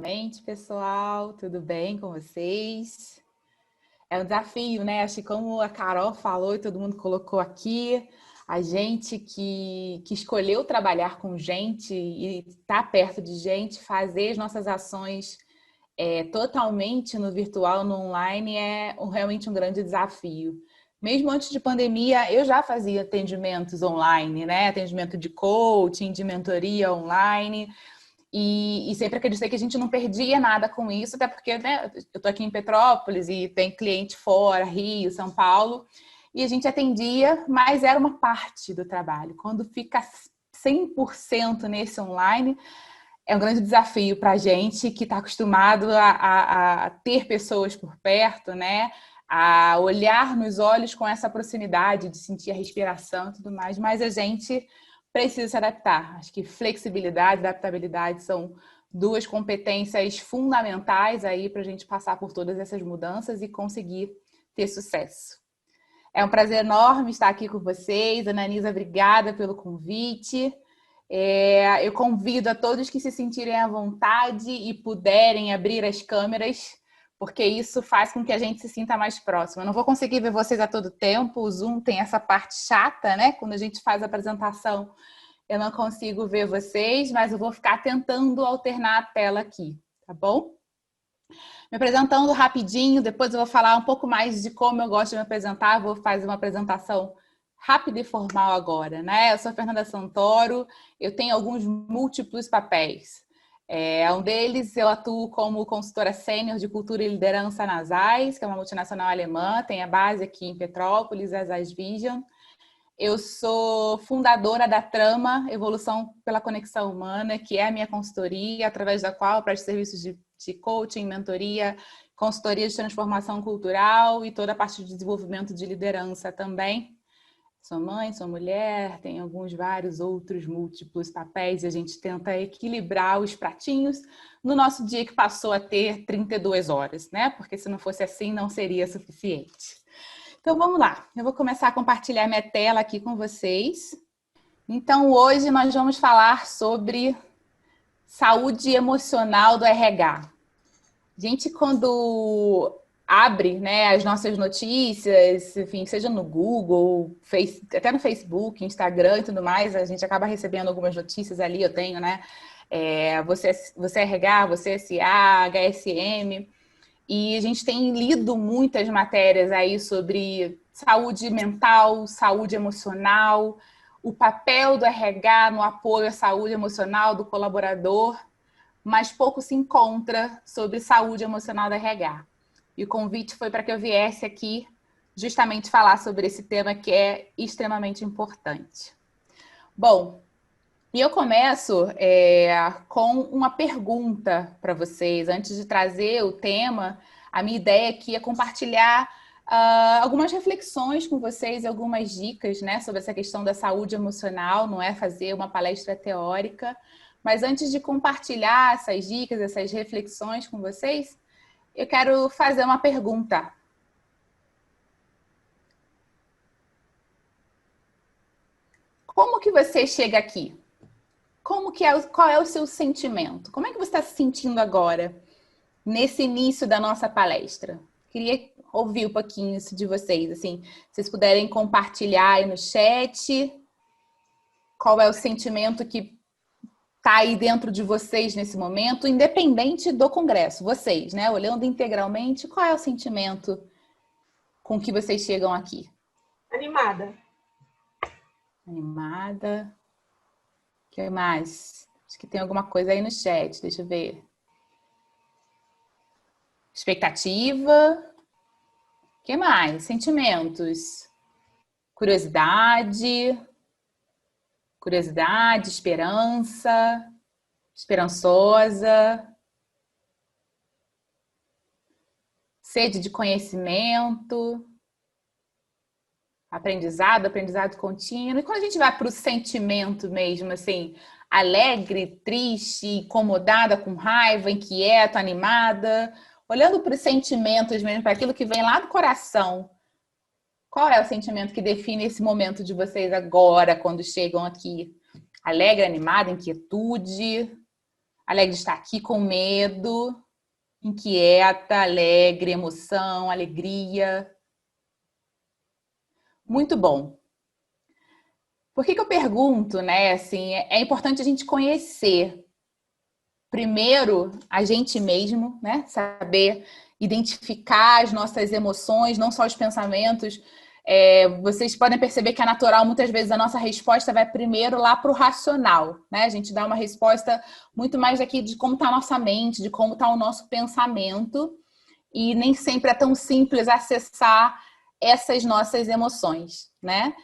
Mente, pessoal, tudo bem com vocês? É um desafio, né? Acho que como a Carol falou e todo mundo colocou aqui, a gente que escolheu trabalhar com gente e estar perto de gente, fazer as nossas ações totalmente no virtual, no online, realmente um grande desafio. Mesmo antes de pandemia, eu já fazia atendimentos online, né? Atendimento de coaching, de mentoria online. E sempre acreditei que a gente não perdia nada com isso, até porque, né, eu estou aqui em Petrópolis e tem cliente fora, Rio, São Paulo, e a gente atendia, mas era uma parte do trabalho. Quando fica 100% nesse online, é um grande desafio para a gente que está acostumado a ter pessoas por perto, né? A olhar nos olhos com essa proximidade, de sentir a respiração e tudo mais, mas a gente precisa se adaptar. Acho que flexibilidade e adaptabilidade são duas competências fundamentais aí para a gente passar por todas essas mudanças e conseguir ter sucesso. É um prazer enorme estar aqui com vocês. Ana Anisa, obrigada pelo convite. Eu convido a todos que se sentirem à vontade e puderem abrir as câmeras, porque isso faz com que a gente se sinta mais próximo. Eu não vou conseguir ver vocês a todo tempo, o Zoom tem essa parte chata, né? Quando a gente faz a apresentação, eu não consigo ver vocês, mas eu vou ficar tentando alternar a tela aqui, tá bom? Me apresentando rapidinho, depois eu vou falar um pouco mais de como eu gosto de me apresentar, vou fazer uma apresentação rápida e formal agora, né? Eu sou a Fernanda Santoro, eu tenho alguns múltiplos papéis. Um deles, eu atuo como consultora sênior de cultura e liderança na ZAIS, que é uma multinacional alemã, tem a base aqui em Petrópolis, a ZAIS Vision. Eu sou fundadora da Trama, Evolução pela Conexão Humana, que é a minha consultoria, através da qual eu presto serviços de coaching, mentoria, consultoria de transformação cultural e toda a parte de desenvolvimento de liderança também. Sou mãe, sou mulher, tenho vários outros múltiplos papéis e a gente tenta equilibrar os pratinhos no nosso dia que passou a ter 32 horas, né? Porque se não fosse assim, não seria suficiente. Então, vamos lá. Eu vou começar a compartilhar minha tela aqui com vocês. Então, hoje nós vamos falar sobre saúde emocional do RH. A gente, quando abre, né, as nossas notícias, enfim, seja no Google, até no Facebook, Instagram e tudo mais, a gente acaba recebendo algumas notícias ali, eu tenho, né? Você RH, você SA, HSM... E a gente tem lido muitas matérias aí sobre saúde mental, saúde emocional, o papel do RH no apoio à saúde emocional do colaborador, mas pouco se encontra sobre saúde emocional do RH. E o convite foi para que eu viesse aqui justamente falar sobre esse tema que é extremamente importante. Bom, e eu começo com uma pergunta para vocês. Antes de trazer o tema, a minha ideia aqui é compartilhar algumas reflexões com vocês, algumas dicas, né, sobre essa questão da saúde emocional, não é fazer uma palestra teórica. Mas antes de compartilhar essas dicas, essas reflexões com vocês, eu quero fazer uma pergunta. Como que você chega aqui? Qual é o seu sentimento? Como é que você está se sentindo agora, nesse início da nossa palestra? Queria ouvir um pouquinho isso de vocês, assim, se vocês puderem compartilhar aí no chat, qual é o sentimento que está aí dentro de vocês nesse momento, independente do congresso, vocês, né? Olhando integralmente, qual é o sentimento com que vocês chegam aqui? Animada. Animada. O que mais? Acho que tem alguma coisa aí no chat, deixa eu ver. Expectativa. O que mais? Sentimentos. Curiosidade, esperança, esperançosa, sede de conhecimento, aprendizado contínuo. E quando a gente vai para o sentimento mesmo, assim, alegre, triste, incomodada, com raiva, inquieta, animada, olhando para os sentimentos mesmo, para aquilo que vem lá do coração, qual é o sentimento que define esse momento de vocês agora, quando chegam aqui? Alegre, animada, inquietude, Alegre de estar aqui, com medo, inquieta, alegre, emoção, alegria. Muito bom. Por que eu pergunto, né? Assim, é importante a gente conhecer primeiro a gente mesmo, né? Saber identificar as nossas emoções, não só os pensamentos. Vocês podem perceber que é natural, muitas vezes a nossa resposta vai primeiro lá para o racional, né? A gente dá uma resposta muito mais aqui de como está a nossa mente, de como está o nosso pensamento, e nem sempre é tão simples acessar essas nossas emoções, né?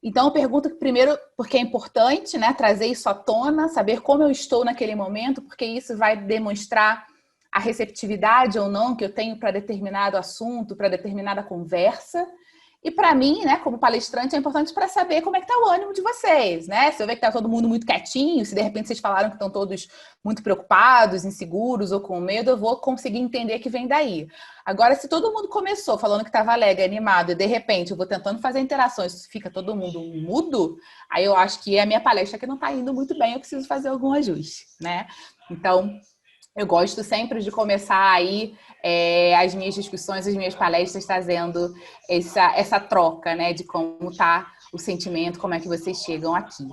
Então, eu pergunto primeiro, porque é importante, né, trazer isso à tona, saber como eu estou naquele momento, porque isso vai demonstrar a receptividade ou não que eu tenho para determinado assunto, para determinada conversa. E para mim, né, como palestrante, é importante para saber como é que está o ânimo de vocês, né? Se eu ver que está todo mundo muito quietinho, se de repente vocês falaram que estão todos muito preocupados, inseguros ou com medo, eu vou conseguir entender que vem daí. Agora, se todo mundo começou falando que estava alegre, animado, e de repente eu vou tentando fazer interações, fica todo mundo mudo, aí eu acho que é a minha palestra que não está indo muito bem, eu preciso fazer algum ajuste, né? Então, eu gosto sempre de começar aí as minhas discussões, as minhas palestras, trazendo essa troca, né, de como está o sentimento, como é que vocês chegam aqui.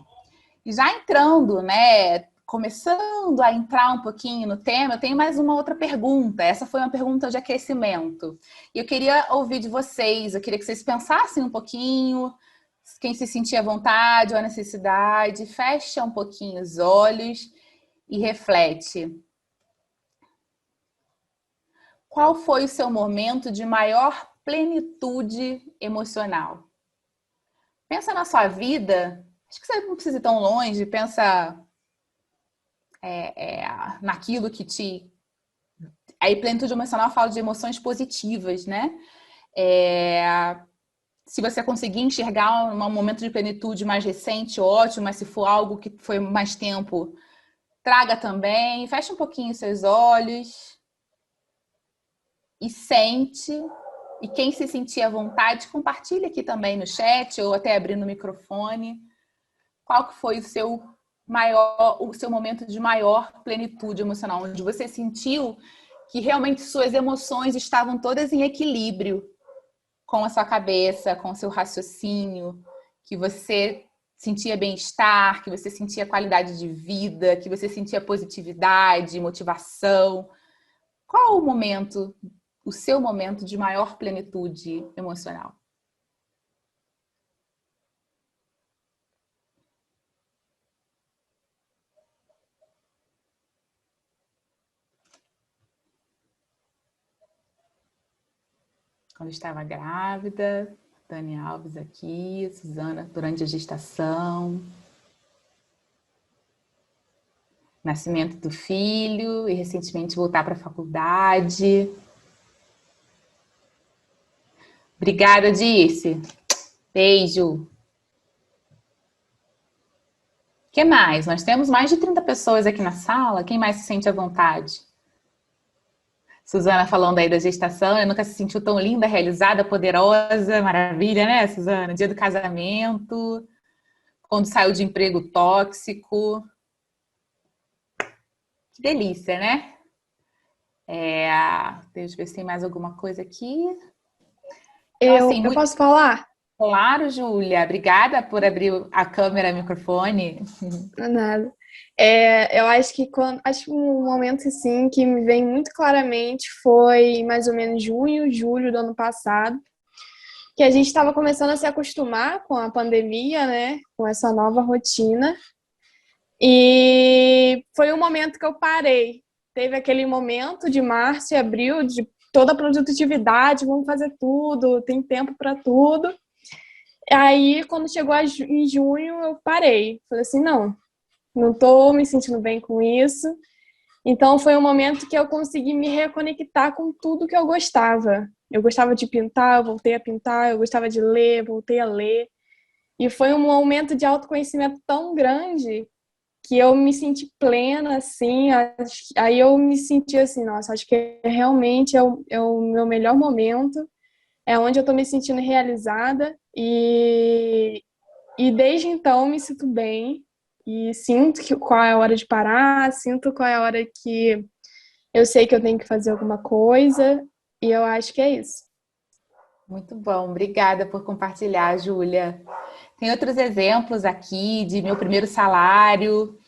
E já entrando, né, começando a entrar um pouquinho no tema, eu tenho mais uma outra pergunta. Essa foi uma pergunta de aquecimento. E eu queria ouvir de vocês, eu queria que vocês pensassem um pouquinho, quem se sentir à vontade ou à necessidade, fecha um pouquinho os olhos e reflete. Qual foi o seu momento de maior plenitude emocional? Pensa na sua vida, acho que você não precisa ir tão longe, pensa naquilo que te... Aí, plenitude emocional fala de emoções positivas, né? Se você conseguir enxergar um momento de plenitude mais recente, ótimo, mas se for algo que foi mais tempo, traga também. Fecha um pouquinho seus olhos e sente. E quem se sentir à vontade, compartilha aqui também no chat ou até abrindo o microfone. Qual que foi o seu momento de maior plenitude emocional, onde você sentiu que realmente suas emoções estavam todas em equilíbrio com a sua cabeça, com o seu raciocínio, que você sentia bem-estar, que você sentia qualidade de vida, que você sentia positividade, motivação. Qual o seu momento de maior plenitude emocional? Quando estava grávida, Dani Alves aqui, Suzana durante a gestação, nascimento do filho e recentemente voltar para a faculdade. Obrigada, Dirce. Beijo. O que mais? Nós temos mais de 30 pessoas aqui na sala. Quem mais se sente à vontade? Suzana falando aí da gestação, nunca se sentiu tão linda, realizada, poderosa, maravilha, né, Suzana? Dia do casamento, quando saiu de emprego tóxico. Que delícia, né? Deixa eu ver se tem mais alguma coisa aqui. Então, assim, Eu posso falar? claro, Júlia. Obrigada por abrir a câmera e o microfone. Nada. Eu acho que um momento assim que me vem muito claramente foi mais ou menos junho, julho do ano passado, que a gente estava começando a se acostumar com a pandemia, né? Com essa nova rotina. E foi um momento que eu parei. Teve aquele momento de março e abril de toda a produtividade, vamos fazer tudo, tem tempo para tudo. Aí, quando chegou em junho, eu parei. Falei assim, não tô me sentindo bem com isso. Então, foi um momento que eu consegui me reconectar com tudo que eu gostava. Eu gostava de pintar, eu voltei a pintar. Eu gostava de ler, voltei a ler. E foi um momento de autoconhecimento tão grande que eu me senti plena, assim. Aí eu me senti assim, nossa, acho que realmente é o meu melhor momento. É onde eu tô me sentindo realizada. E desde então me sinto bem. e sinto qual é a hora de parar, sinto qual é a hora que eu sei que eu tenho que fazer alguma coisa, e eu acho que é isso. Muito bom, obrigada por compartilhar, Júlia. Tem outros exemplos aqui de meu primeiro salário.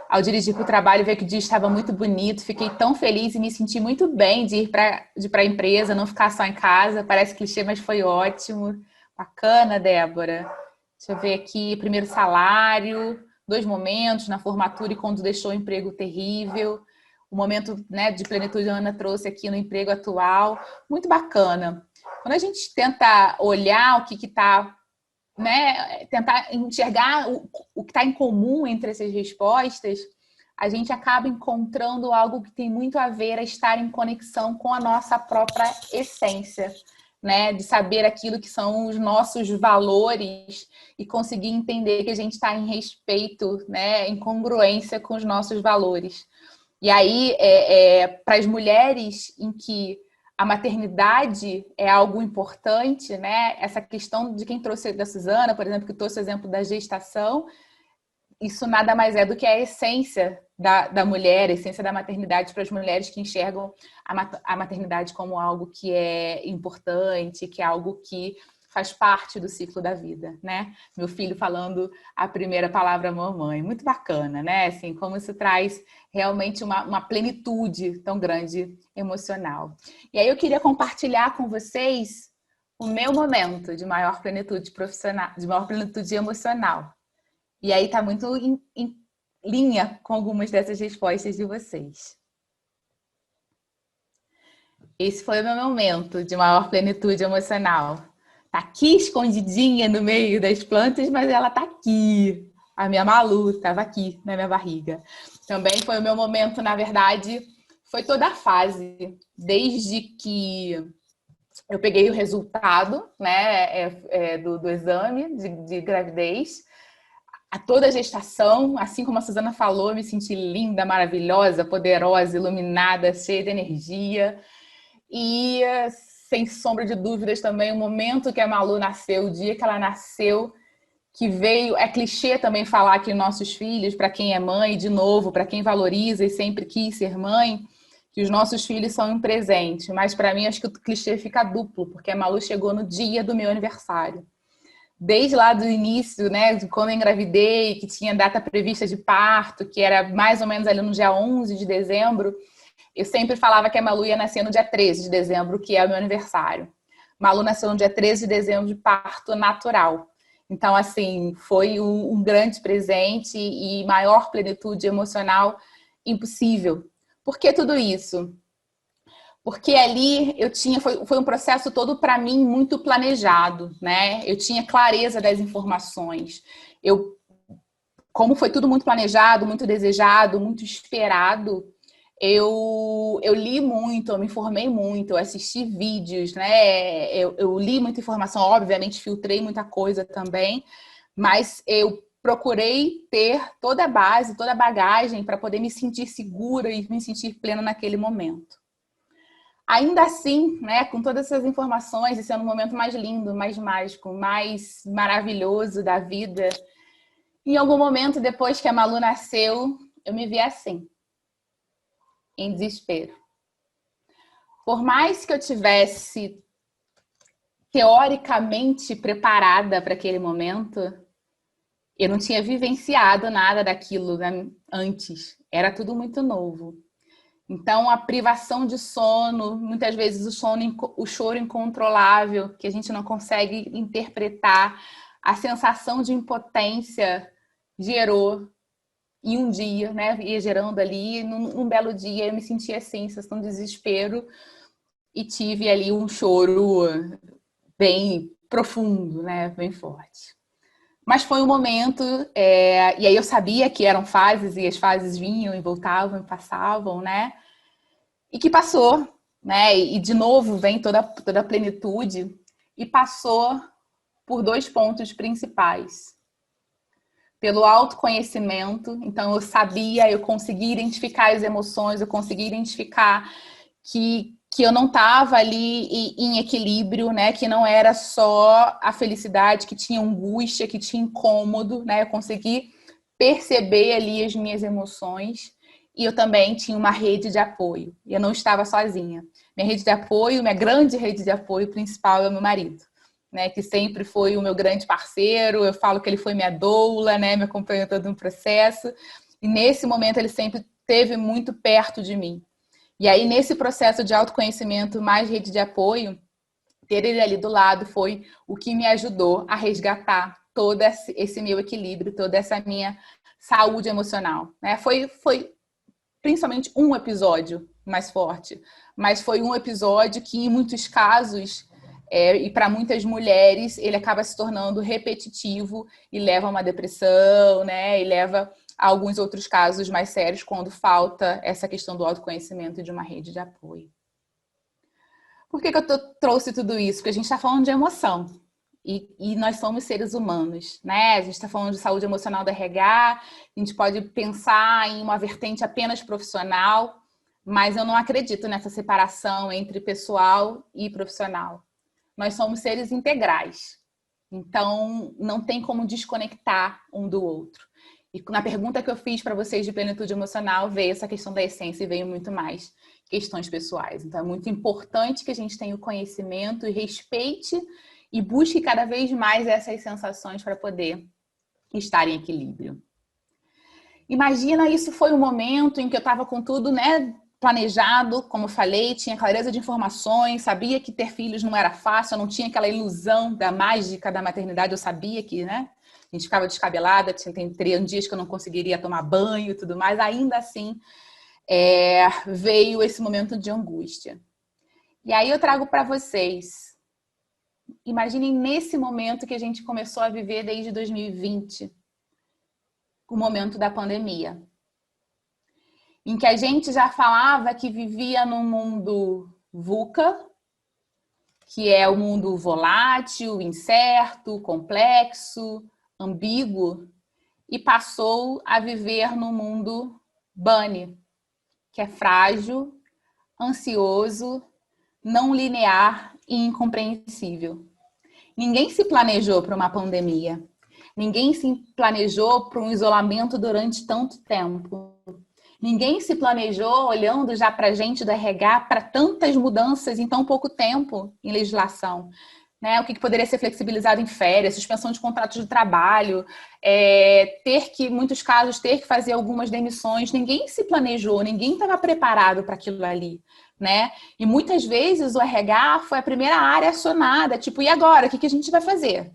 Ao dirigir para o trabalho, ver que o dia estava muito bonito, fiquei tão feliz e me senti muito bem de ir para a empresa, não ficar só em casa. Parece clichê, mas foi ótimo. Bacana, Débora. Deixa eu ver aqui, primeiro salário, 2 momentos na formatura e quando deixou o emprego terrível. O momento, né, de plenitude a Ana trouxe aqui no emprego atual. Muito bacana. Quando a gente tenta olhar o que está, né, tentar enxergar o que está em comum entre essas respostas, a gente acaba encontrando algo que tem muito a ver a estar em conexão com a nossa própria essência, né? De saber aquilo que são os nossos valores e conseguir entender que a gente está em respeito, né, em congruência com os nossos valores. E aí, para as mulheres em que a maternidade é algo importante, né? Essa questão de quem trouxe da Suzana, por exemplo, que trouxe o exemplo da gestação, isso nada mais é do que a essência da mulher, a essência da maternidade para as mulheres que enxergam a maternidade como algo que é importante, que é algo que faz parte do ciclo da vida, né? Meu filho falando a primeira palavra mamãe, muito bacana, né? Assim, como isso traz realmente uma plenitude tão grande emocional. E aí eu queria compartilhar com vocês o meu momento de maior plenitude profissional, de maior plenitude emocional. E aí está muito em linha com algumas dessas respostas de vocês. Esse foi o meu momento de maior plenitude emocional. Tá aqui escondidinha no meio das plantas, mas ela tá aqui. A minha Malu estava aqui na minha barriga. Também foi o meu momento, na verdade, foi toda a fase. Desde que eu peguei o resultado, né, do exame de gravidez, a toda a gestação, assim como a Suzana falou, eu me senti linda, maravilhosa, poderosa, iluminada, cheia de energia. E, sem sombra de dúvidas, também o momento que a Malu nasceu, o dia que ela nasceu, que veio... É clichê também falar que nossos filhos, para quem é mãe, de novo, para quem valoriza e sempre quis ser mãe, que os nossos filhos são um presente. Mas, para mim, acho que o clichê fica duplo, porque a Malu chegou no dia do meu aniversário. Desde lá do início, né, de quando eu engravidei, que tinha data prevista de parto, que era mais ou menos ali no dia 11 de dezembro, eu sempre falava que a Malu ia nascer no dia 13 de dezembro, que é o meu aniversário. Malu nasceu no dia 13 de dezembro de parto natural. Então, assim, foi um grande presente e maior plenitude emocional impossível. Por que tudo isso? Porque ali eu tinha, foi um processo todo para mim muito planejado, né? Eu tinha clareza das informações. Como foi tudo muito planejado, muito desejado, muito esperado, eu li muito, eu me informei muito, eu assisti vídeos, né? Eu li muita informação, obviamente filtrei muita coisa também, mas eu procurei ter toda a base, toda a bagagem para poder me sentir segura e me sentir plena naquele momento. Ainda assim, né, com todas essas informações, esse é um momento mais lindo, mais mágico, mais maravilhoso da vida. Em algum momento, depois que a Malu nasceu, eu me vi assim, em desespero. Por mais que eu tivesse teoricamente preparada para aquele momento, eu não tinha vivenciado nada daquilo, né, antes. Era tudo muito novo. Então, a privação de sono, muitas vezes o choro incontrolável, que a gente não consegue interpretar, a sensação de impotência gerou em um dia, né? Ia gerando ali, num belo dia, eu me senti assim, sensação de desespero, e tive ali um choro bem profundo, né? Bem forte. Mas foi um momento, e aí eu sabia que eram fases, e as fases vinham e voltavam e passavam, né? E que passou, né? E de novo vem toda a plenitude, e passou por 2 pontos principais. Pelo autoconhecimento, então eu sabia, eu conseguia identificar as emoções, eu conseguia identificar que eu não estava ali em equilíbrio, né? Que não era só a felicidade, que tinha angústia, que tinha incômodo, né? Eu consegui perceber ali as minhas emoções, e eu também tinha uma rede de apoio. E eu não estava sozinha. Minha rede de apoio, minha grande rede de apoio principal é o meu marido, né? Que sempre foi o meu grande parceiro. Eu falo que ele foi minha doula, né? Me acompanhou todo um processo. E nesse momento ele sempre esteve muito perto de mim. E aí, nesse processo de autoconhecimento mais rede de apoio, ter ele ali do lado foi o que me ajudou a resgatar todo esse meu equilíbrio, toda essa minha saúde emocional, né? Foi principalmente um episódio mais forte, mas foi um episódio que, em muitos casos, e para muitas mulheres, ele acaba se tornando repetitivo e leva a uma depressão, né? E leva a alguns outros casos mais sérios quando falta essa questão do autoconhecimento e de uma rede de apoio. Por que eu trouxe tudo isso? Porque a gente está falando de emoção. E nós somos seres humanos, né? A gente está falando de saúde emocional do RH, a gente pode pensar em uma vertente apenas profissional, mas eu não acredito nessa separação entre pessoal e profissional. Nós somos seres integrais, então não tem como desconectar um do outro. E na pergunta que eu fiz para vocês de plenitude emocional, veio essa questão da essência e veio muito mais questões pessoais. Então é muito importante que a gente tenha o conhecimento e respeite e busque cada vez mais essas sensações para poder estar em equilíbrio. Imagina, isso foi um momento em que eu estava com tudo, né, planejado, como eu falei, tinha clareza de informações, sabia que ter filhos não era fácil, eu não tinha aquela ilusão da mágica da maternidade, eu sabia que, né, a gente ficava descabelada, teria dias que eu não conseguiria tomar banho e tudo mais, ainda assim veio esse momento de angústia. E aí eu trago para vocês. Imaginem nesse momento que a gente começou a viver desde 2020, o momento da pandemia, em que a gente já falava que vivia num mundo VUCA, que é o mundo volátil, incerto, complexo, ambíguo, e passou a viver no mundo BANI, que é frágil, ansioso, não linear e incompreensível. Ninguém se planejou para uma pandemia. Ninguém se planejou para um isolamento durante tanto tempo. Ninguém se planejou olhando já para a gente do RH para tantas mudanças em tão pouco tempo em legislação. Né? O que poderia ser flexibilizado em férias, suspensão de contratos de trabalho, em muitos casos, ter que fazer algumas demissões. Ninguém se planejou, ninguém estava preparado para aquilo ali. Né? E muitas vezes o RH foi a primeira área acionada, tipo, e agora? O que a gente vai fazer?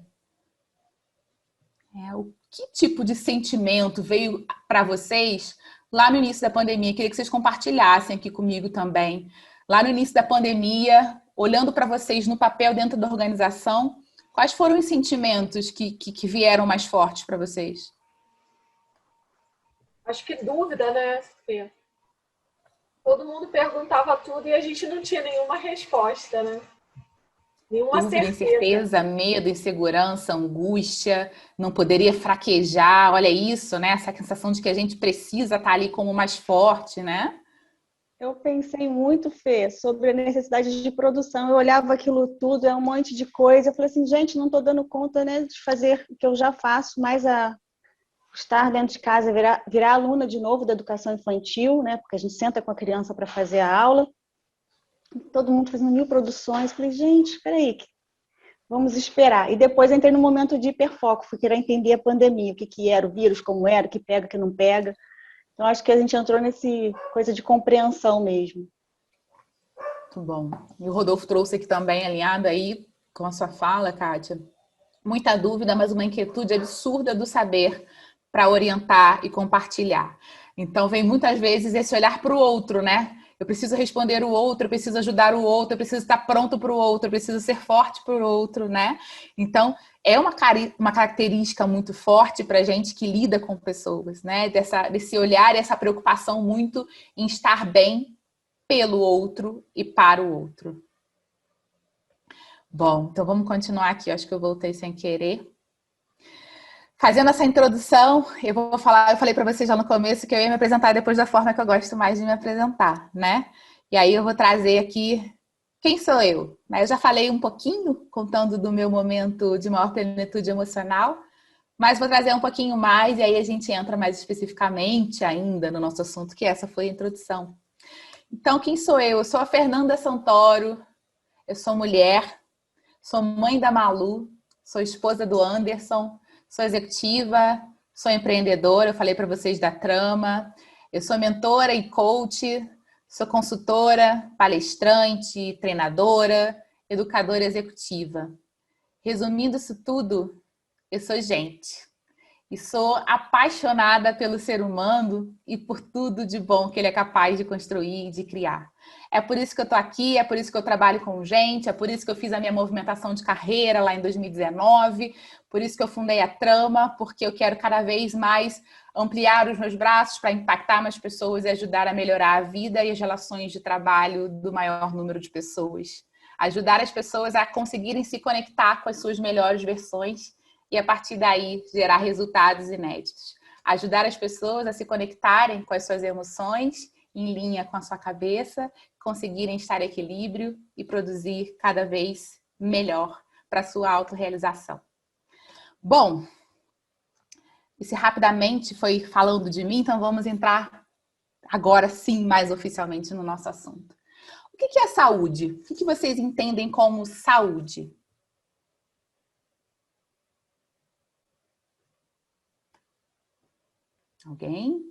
Que tipo de sentimento veio para vocês lá no início da pandemia? Queria que vocês compartilhassem aqui comigo também. Lá no início da pandemia, olhando para vocês no papel dentro da organização, quais foram os sentimentos que vieram mais fortes para vocês? Acho que dúvida, né, Fê? Todo mundo perguntava tudo e a gente não tinha nenhuma resposta, né? Nenhuma Dúvida, certeza. incerteza, medo, insegurança, angústia, não poderia fraquejar, olha isso, né? Essa sensação de que a gente precisa estar ali como mais forte, né? Eu pensei muito, Fê, sobre a necessidade de produção. Eu olhava aquilo tudo, é um monte de coisa. Eu falei assim, gente, não estou dando conta, né, de fazer o que eu já faço, mais a estar dentro de casa, virar aluna de novo da educação infantil, né? Porque a gente senta com a criança para fazer a aula. Todo mundo fazendo 1000 produções. Falei, gente, espera aí, vamos esperar. E depois entrei no momento de hiperfoco, fui querer entender a pandemia, o que era o vírus, como era, o que pega, o que não pega. Então, acho que a gente entrou nesse coisa de compreensão mesmo. Muito bom. E o Rodolfo trouxe aqui também, alinhado aí com a sua fala, Kátia, muita dúvida, mas uma inquietude absurda do saber para orientar e compartilhar. Então, vem muitas vezes esse olhar para o outro, né? Eu preciso responder o outro, eu preciso ajudar o outro, eu preciso estar pronto para o outro, eu preciso ser forte para o outro, né? Então, é uma característica muito forte para a gente que lida com pessoas, né? Desse olhar e essa preocupação muito em estar bem pelo outro e para o outro. Bom, então vamos continuar aqui. Eu acho que eu voltei sem querer. Fazendo essa introdução, eu falei para vocês já no começo que eu ia me apresentar depois da forma que eu gosto mais de me apresentar, né? E aí eu vou trazer aqui quem sou eu. Eu já falei um pouquinho, contando do meu momento de maior plenitude emocional, Mas vou trazer um pouquinho mais e aí a gente entra mais especificamente ainda no nosso assunto, que essa foi a introdução. Então, quem sou eu? Eu sou a Fernanda Santoro, eu sou mulher, sou mãe da Malu, sou esposa do Anderson, sou executiva, sou empreendedora, eu falei para vocês da Trama, eu sou mentora e coach, sou consultora, palestrante, treinadora, educadora executiva. Resumindo isso tudo, eu sou gente. E sou apaixonada pelo ser humano e por tudo de bom que ele é capaz de construir e de criar. É por isso que eu estou aqui, é por isso que eu trabalho com gente, é por isso que eu fiz a minha movimentação de carreira lá em 2019, por isso que eu fundei a Trama, porque eu quero cada vez mais ampliar os meus braços para impactar mais pessoas e ajudar a melhorar a vida e as relações de trabalho do maior número de pessoas. Ajudar as pessoas a conseguirem se conectar com as suas melhores versões e, a partir daí, gerar resultados inéditos. Ajudar as pessoas a se conectarem com as suas emoções, em linha com a sua cabeça, conseguirem estar em equilíbrio e produzir cada vez melhor para a sua autorrealização. Bom, esse rapidamente foi falando de mim, então vamos entrar agora sim, mais oficialmente no nosso assunto. O que é saúde? O que vocês entendem como saúde? Alguém?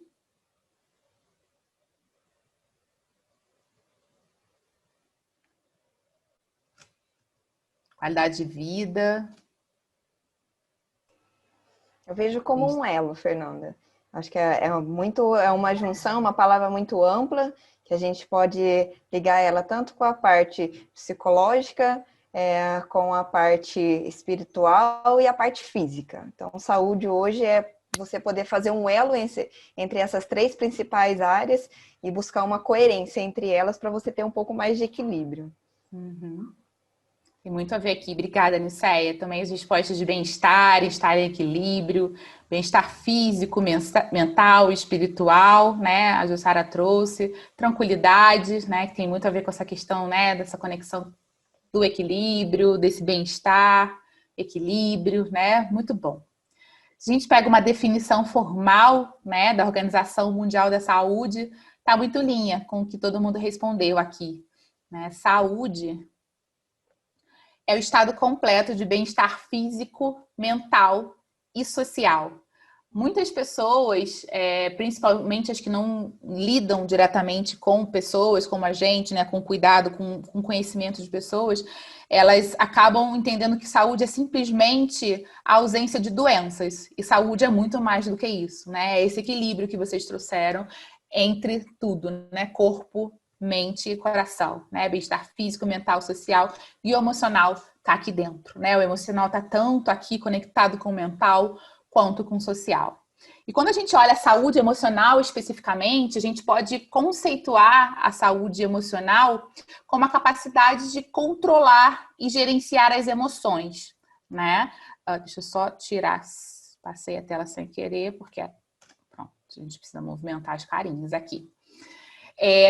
Qualidade de vida. Eu vejo como um elo, Fernanda. Acho que é uma junção, uma palavra muito ampla, que a gente pode ligar ela tanto com a parte psicológica, com a parte espiritual e a parte física. Então, saúde hoje é você poder fazer um elo entre essas três principais áreas e buscar uma coerência entre elas para você ter um pouco mais de equilíbrio. Uhum. Tem muito a ver aqui. Obrigada, Niceia. Também as respostas de bem-estar, estar em equilíbrio, bem-estar físico, mental, espiritual, né? A Jussara trouxe. Tranquilidade, né? Que tem muito a ver com essa questão, né? Dessa conexão do equilíbrio, desse bem-estar, equilíbrio, né? Muito bom. Se a gente pega uma definição formal, né, da Organização Mundial da Saúde, está muito em linha com o que todo mundo respondeu aqui, né? Saúde é o estado completo de bem-estar físico, mental e social. Muitas pessoas, principalmente as que não lidam diretamente com pessoas como a gente, né, com cuidado, com conhecimento de pessoas, elas acabam entendendo que saúde é simplesmente a ausência de doenças. E saúde é muito mais do que isso, né? É esse equilíbrio que vocês trouxeram entre tudo, né? Corpo, mente e coração, né? Bem-estar físico, mental, social e o emocional está aqui dentro, né? O emocional está tanto aqui conectado com o mental quanto com o social. E quando a gente olha a saúde emocional especificamente, a gente pode conceituar a saúde emocional como a capacidade de controlar e gerenciar as emoções, né? Deixa eu só tirar, passei a tela sem querer, porque pronto, a gente precisa movimentar as carinhas aqui.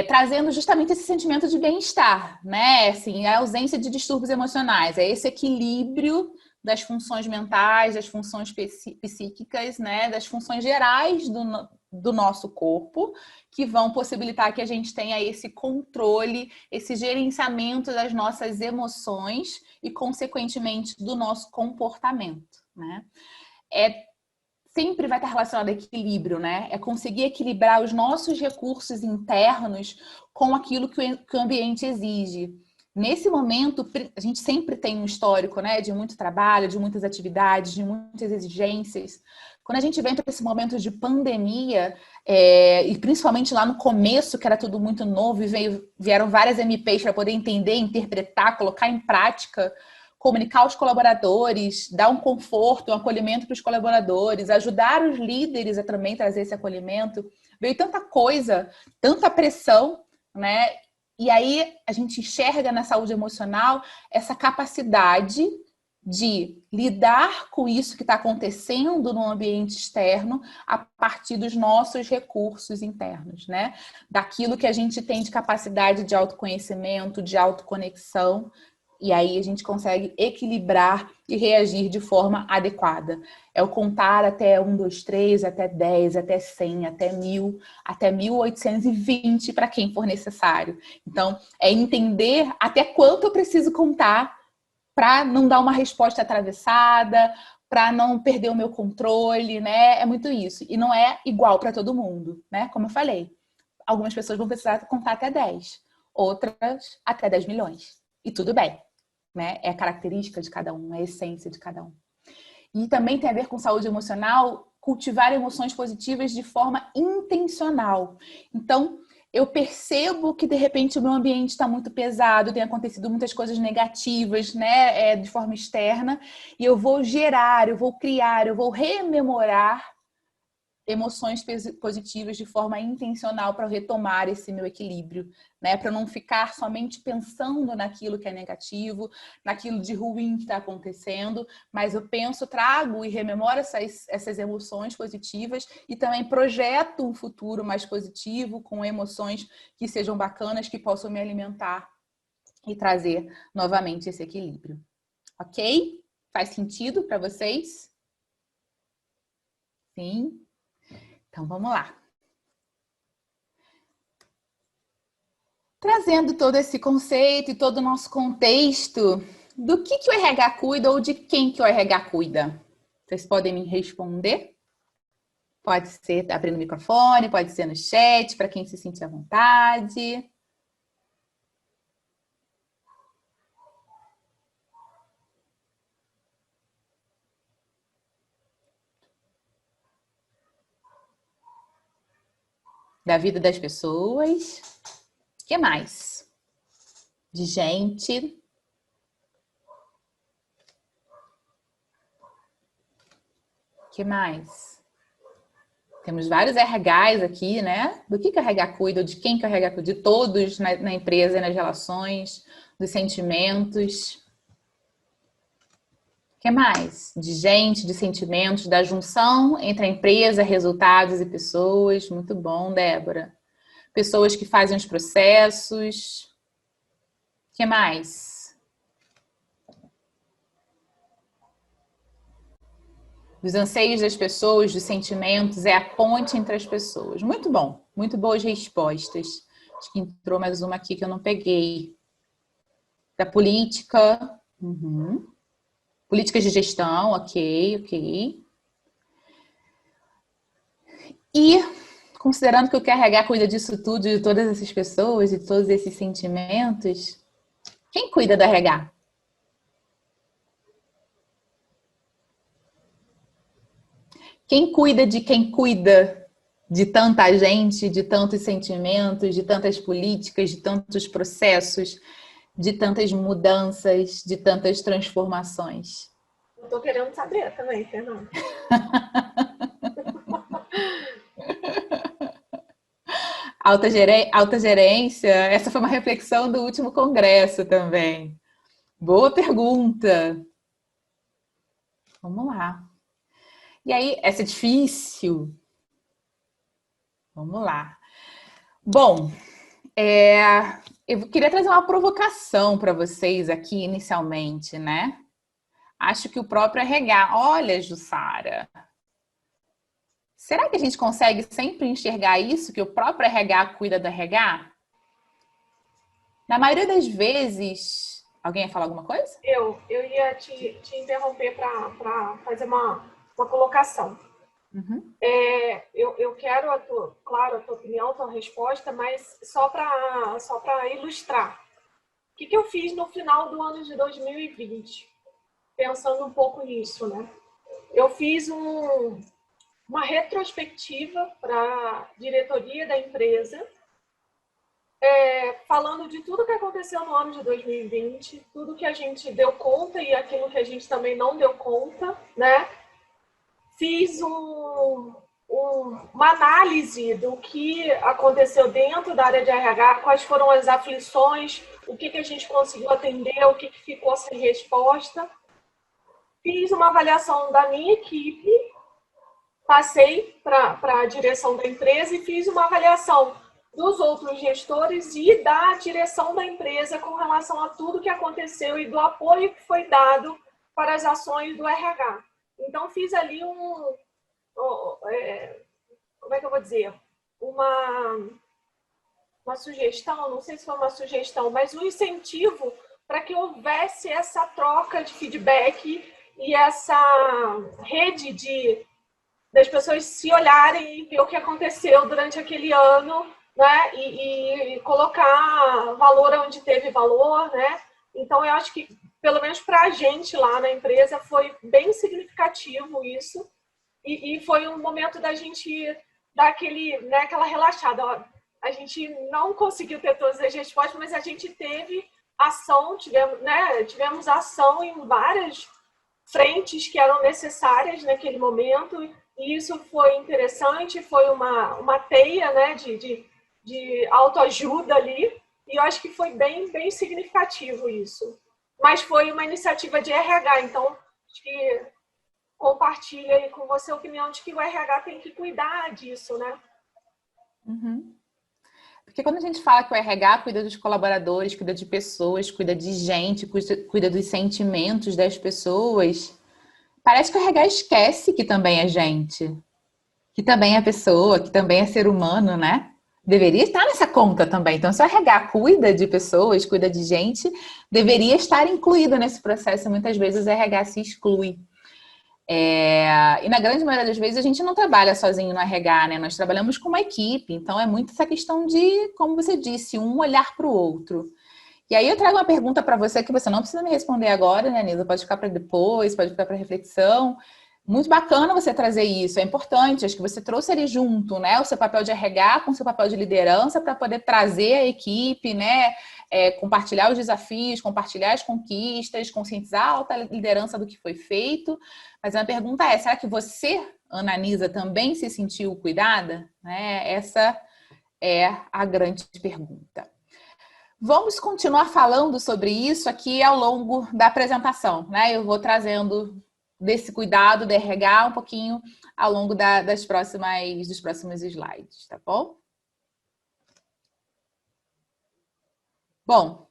Trazendo justamente esse sentimento de bem-estar, né? Assim, a ausência de distúrbios emocionais, é esse equilíbrio das funções mentais, das funções psíquicas, né? Das funções gerais do nosso corpo, que vão possibilitar que a gente tenha esse controle, esse gerenciamento das nossas emoções e, consequentemente, do nosso comportamento, né? Sempre vai estar relacionado a equilíbrio, né? É conseguir equilibrar os nossos recursos internos com aquilo que o ambiente exige. Nesse momento, a gente sempre tem um histórico, né, de muito trabalho, de muitas atividades, de muitas exigências. Quando a gente vem para esse momento de pandemia, e principalmente lá no começo, que era tudo muito novo, e vieram várias MPs para poder entender, interpretar, colocar em prática, comunicar aos colaboradores, dar um conforto, um acolhimento para os colaboradores, ajudar os líderes a também trazer esse acolhimento. Veio tanta coisa, tanta pressão, né? E aí a gente enxerga na saúde emocional essa capacidade de lidar com isso que está acontecendo no ambiente externo a partir dos nossos recursos internos, né? Daquilo que a gente tem de capacidade de autoconhecimento, de autoconexão, E aí a gente consegue equilibrar e reagir de forma adequada. É o contar até 1, 2, 3, até 10, até 100, até 1000, até 1820 para quem for necessário. Então, é entender até quanto eu preciso contar para não dar uma resposta atravessada, para não perder o meu controle, né? É muito isso. E não é igual para todo mundo, né? Como eu falei, algumas pessoas vão precisar contar até 10, outras até 10 milhões. E tudo bem. Né? É a característica de cada um, é a essência de cada um. E também tem a ver com saúde emocional, cultivar emoções positivas de forma intencional. Então, eu percebo que, de repente, o meu ambiente está muito pesado, tem acontecido muitas coisas negativas, né, de forma externa, e eu vou gerar, eu vou criar, eu vou rememorar emoções positivas de forma intencional para retomar esse meu equilíbrio, né? Para não ficar somente pensando naquilo que é negativo, naquilo de ruim que está acontecendo, mas eu penso, trago e rememoro essas emoções positivas e também projeto um futuro mais positivo, com emoções que sejam bacanas, que possam me alimentar e trazer novamente esse equilíbrio. Ok? Faz sentido para vocês? Sim? Então, vamos lá. Trazendo todo esse conceito e todo o nosso contexto, do que o RH cuida ou de quem que o RH cuida? Vocês podem me responder? Pode ser abrindo o microfone, pode ser no chat, para quem se sentir à vontade. Da vida das pessoas. O que mais? De gente. O que mais? Temos vários RHs aqui, né? Do que o RH cuida, de quem que o RH cuida, de todos na empresa, nas relações, dos sentimentos. O que mais? De gente, de sentimentos, da junção entre a empresa, resultados e pessoas. Muito bom, Débora. Pessoas que fazem os processos. O que mais? Dos anseios das pessoas, dos sentimentos, é a ponte entre as pessoas. Muito bom, muito boas respostas. Acho que entrou mais uma aqui que eu não peguei. Da política. Uhum. Políticas de gestão, ok. E, considerando que o QRH cuida disso tudo, de todas essas pessoas, de todos esses sentimentos, quem cuida do RH? Quem cuida de tanta gente, de tantos sentimentos, de tantas políticas, de tantos processos, de tantas mudanças, de tantas transformações? Eu tô querendo saber também, Fernanda. Alta gerência, essa foi uma reflexão do último congresso também. Boa pergunta. Vamos lá. E aí, essa é difícil. Vamos lá. Bom, eu queria trazer uma provocação para vocês aqui inicialmente, né? Acho que o próprio RH... Olha, Jussara, será que a gente consegue sempre enxergar isso, que o próprio RH cuida do RH? Na maioria das vezes... Alguém ia falar alguma coisa? Eu ia te interromper para fazer uma colocação. Uhum. Eu quero, claro, a tua opinião, a tua resposta, mas só para ilustrar. O que eu fiz no final do ano de 2020? Pensando um pouco nisso, né? Eu fiz uma retrospectiva para a diretoria da empresa, falando de tudo que aconteceu no ano de 2020, tudo que a gente deu conta e aquilo que a gente também não deu conta, né? Fiz uma análise do que aconteceu dentro da área de RH, quais foram as aflições, o que a gente conseguiu atender, o que ficou sem resposta. Fiz uma avaliação da minha equipe, passei para a direção da empresa e fiz uma avaliação dos outros gestores e da direção da empresa com relação a tudo que aconteceu e do apoio que foi dado para as ações do RH. Então, fiz ali como é que eu vou dizer? Uma sugestão, não sei se foi uma sugestão, mas um incentivo para que houvesse essa troca de feedback e essa rede das pessoas se olharem e ver o que aconteceu durante aquele ano, né? E colocar valor onde teve valor, né? Então, eu acho que, pelo menos para a gente lá na empresa, foi bem significativo isso. E foi um momento da gente dar aquela relaxada. Ó, a gente não conseguiu ter todas as respostas, mas a gente teve ação, tivemos ação em várias frentes que eram necessárias naquele momento. E isso foi interessante, foi uma teia, né, de autoajuda ali. E eu acho que foi bem, bem significativo isso. Mas foi uma iniciativa de RH, então acho que compartilha aí com você a opinião de que o RH tem que cuidar disso, né? Uhum. Porque quando a gente fala que o RH cuida dos colaboradores, cuida de pessoas, cuida de gente, cuida dos sentimentos das pessoas, parece que o RH esquece que também é gente, que também é pessoa, que também é ser humano, né? Deveria estar nessa conta também. Então, se o RH cuida de pessoas, cuida de gente, deveria estar incluído nesse processo. Muitas vezes o RH se exclui. E na grande maioria das vezes a gente não trabalha sozinho no RH, né? Nós trabalhamos com uma equipe, então é muito essa questão de, como você disse, um olhar para o outro. E aí eu trago uma pergunta para você que você não precisa me responder agora, né, Nisa? Pode ficar para depois, pode ficar para reflexão. Muito bacana você trazer isso, é importante. Acho que você trouxe ali junto, né, o seu papel de RH com o seu papel de liderança para poder trazer a equipe, né, compartilhar os desafios, compartilhar as conquistas, conscientizar a alta liderança do que foi feito. Mas a pergunta é, será que você, Ana Nisa, também se sentiu cuidada? Né? Essa é a grande pergunta. Vamos continuar falando sobre isso aqui ao longo da apresentação, né? Eu vou trazendo desse cuidado do RH um pouquinho ao longo dos próximos slides, tá bom? Bom,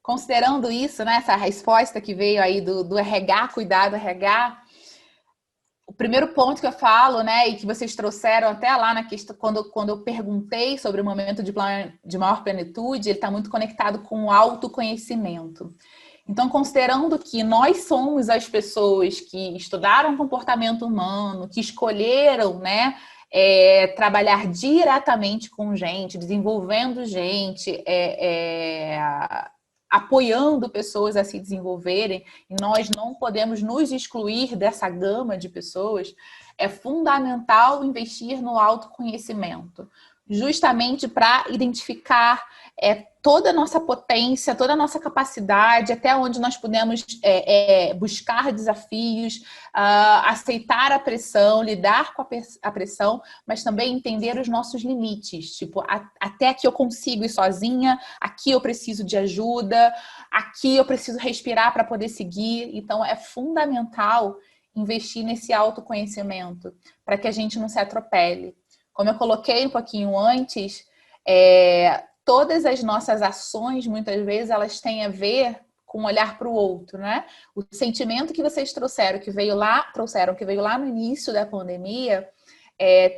considerando isso, né, essa resposta que veio aí do RH, cuidado RH, o primeiro ponto que eu falo, né, e que vocês trouxeram até lá na questão, quando eu perguntei sobre o momento de maior plenitude, ele está muito conectado com o autoconhecimento. Então, considerando que nós somos as pessoas que estudaram comportamento humano, que escolheram, né, trabalhar diretamente com gente, desenvolvendo gente, apoiando pessoas a se desenvolverem, e nós não podemos nos excluir dessa gama de pessoas, é fundamental investir no autoconhecimento, justamente para identificar toda a nossa potência, toda a nossa capacidade, até onde nós podemos buscar desafios, aceitar a pressão, lidar com a pressão, mas também entender os nossos limites. Tipo, até aqui eu consigo ir sozinha, aqui eu preciso de ajuda, aqui eu preciso respirar para poder seguir. Então, é fundamental investir nesse autoconhecimento para que a gente não se atropele. Como eu coloquei um pouquinho antes, todas as nossas ações, muitas vezes, elas têm a ver com olhar para o outro, né? O sentimento que vocês trouxeram, que veio lá no início da pandemia,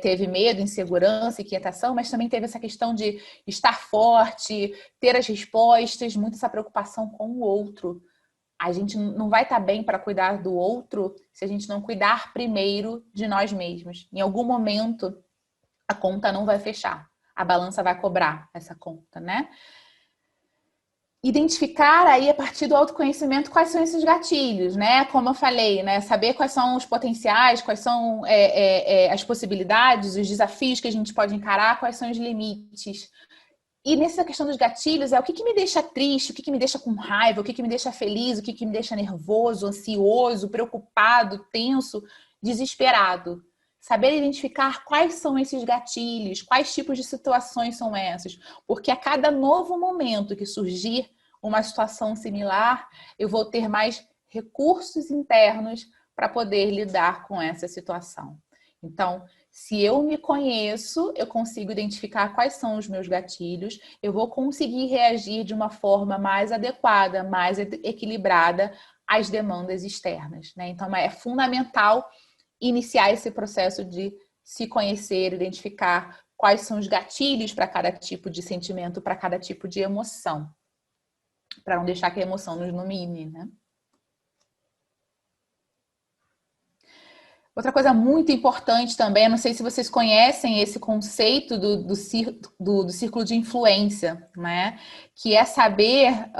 teve medo, insegurança, inquietação, mas também teve essa questão de estar forte, ter as respostas, muito essa preocupação com o outro. A gente não vai estar bem para cuidar do outro se a gente não cuidar primeiro de nós mesmos. Em algum momento, a conta não vai fechar. A balança vai cobrar essa conta, né? Identificar aí, a partir do autoconhecimento, quais são esses gatilhos, né? Como eu falei, né? Saber quais são os potenciais, quais são as possibilidades, os desafios que a gente pode encarar, quais são os limites. E nessa questão dos gatilhos, o que me deixa triste, o que me deixa com raiva, o que me deixa feliz, o que me deixa nervoso, ansioso, preocupado, tenso, desesperado. Saber identificar quais são esses gatilhos, quais tipos de situações são essas. Porque a cada novo momento que surgir uma situação similar, eu vou ter mais recursos internos para poder lidar com essa situação. Então, Se eu me conheço, eu consigo identificar quais são os meus gatilhos, eu vou conseguir reagir de uma forma mais adequada, mais equilibrada às demandas externas, né? Então, é fundamental iniciar esse processo de se conhecer, identificar quais são os gatilhos para cada tipo de sentimento, para cada tipo de emoção, para não deixar que a emoção nos domine, né? Outra coisa muito importante também, não sei se vocês conhecem esse conceito do círculo de influência, né? Que é saber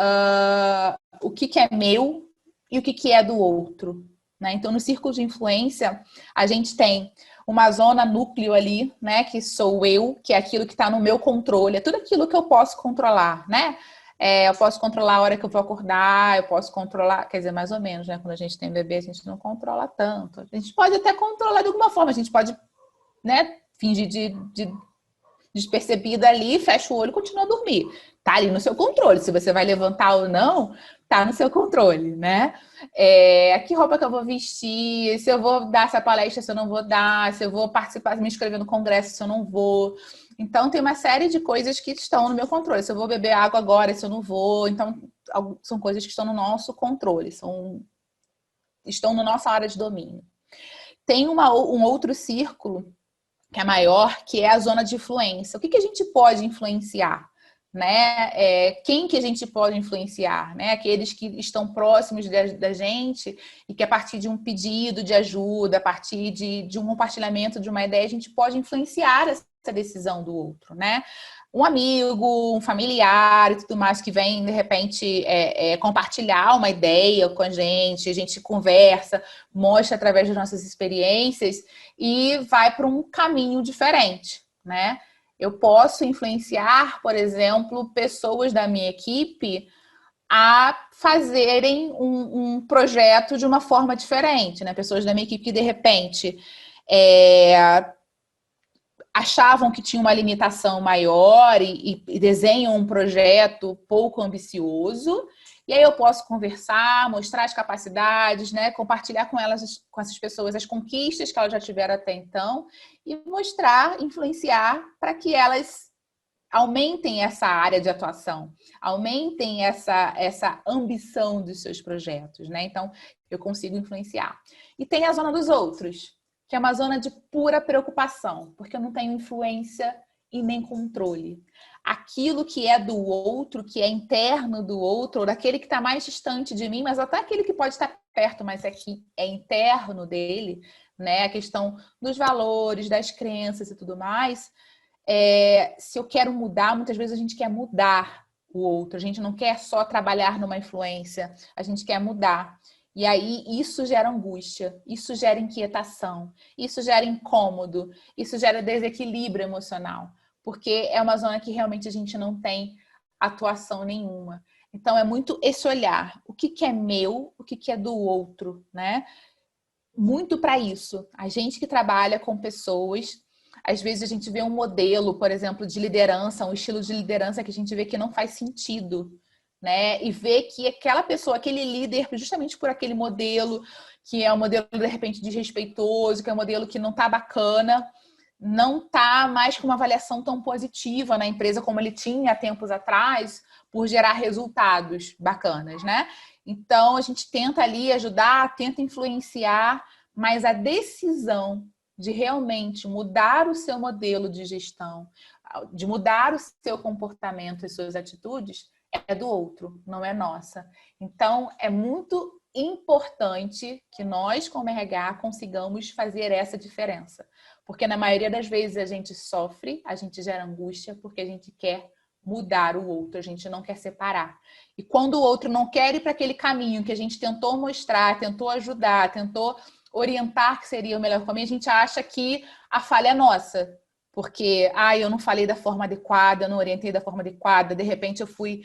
o que é meu e o que é do outro, né? Então, no círculo de influência, a gente tem uma zona núcleo ali, né? Que sou eu, que é aquilo que está no meu controle, é tudo aquilo que eu posso controlar, né? Eu posso controlar a hora que eu vou acordar, eu posso controlar, quer dizer, mais ou menos, né? Quando a gente tem bebê, a gente não controla tanto. A gente pode até controlar de alguma forma, a gente pode, né, fingir de despercebida ali, fecha o olho e continua a dormir. Tá ali no seu controle. Se você vai levantar ou não, tá no seu controle, né? Que roupa que eu vou vestir, se eu vou dar essa palestra, se eu não vou dar, se eu vou participar, me inscrever no congresso, se eu não vou. Então, tem uma série de coisas que estão no meu controle. Se eu vou beber água agora, se eu não vou. Então, são coisas que estão no nosso controle, estão na nossa área de domínio. Tem um outro círculo que é maior, que é a zona de influência. O que a gente pode influenciar? Né? Quem que a gente pode influenciar? Né? Aqueles que estão próximos da gente e que a partir de um pedido de ajuda, a partir de um compartilhamento de uma ideia, a gente pode influenciar essa decisão do outro, né? Um amigo, um familiar e tudo mais que vem, de repente, compartilhar uma ideia com a gente conversa, mostra através das nossas experiências e vai para um caminho diferente, né? Eu posso influenciar, por exemplo, pessoas da minha equipe a fazerem um projeto de uma forma diferente, né? Pessoas da minha equipe que, de repente, achavam que tinha uma limitação maior e desenham um projeto pouco ambicioso. E aí eu posso conversar, mostrar as capacidades, né? Compartilhar com elas, com essas pessoas, as conquistas que elas já tiveram até então e mostrar, influenciar para que elas aumentem essa área de atuação, aumentem essa ambição dos seus projetos, né? Então, eu consigo influenciar. E tem a zona dos outros, que é uma zona de pura preocupação, porque eu não tenho influência e nem controle. Aquilo que é do outro, que é interno do outro, ou daquele que está mais distante de mim, mas até aquele que pode estar perto, mas aqui é interno dele, né? A questão dos valores, das crenças e tudo mais. Se eu quero mudar, muitas vezes a gente quer mudar o outro, a gente não quer só trabalhar numa influência, a gente quer mudar. E aí isso gera angústia, isso gera inquietação, isso gera incômodo, isso gera desequilíbrio emocional, porque é uma zona que realmente a gente não tem atuação nenhuma. Então é muito esse olhar, o que é meu, o que é do outro, né? Muito para isso. A gente que trabalha com pessoas, às vezes a gente vê um modelo, por exemplo, de liderança, um estilo de liderança que a gente vê que não faz sentido, né? E vê que aquela pessoa, aquele líder, justamente por aquele modelo, que é um modelo, de repente, desrespeitoso, que é um modelo que não tá bacana, não tá mais com uma avaliação tão positiva na empresa como ele tinha há tempos atrás, por gerar resultados bacanas, né? Então, a gente tenta ali ajudar, tenta influenciar, mas a decisão de realmente mudar o seu modelo de gestão, de mudar o seu comportamento e suas atitudes, é do outro, não é nossa. Então, é muito importante que nós, como RH, consigamos fazer essa diferença. Porque na maioria das vezes a gente sofre, a gente gera angústia, porque a gente quer mudar o outro, a gente não quer separar. E quando o outro não quer ir para aquele caminho que a gente tentou mostrar, tentou ajudar, tentou orientar que seria o melhor caminho, a gente acha que a falha é nossa. Porque, eu não falei da forma adequada, eu não orientei da forma adequada, de repente eu fui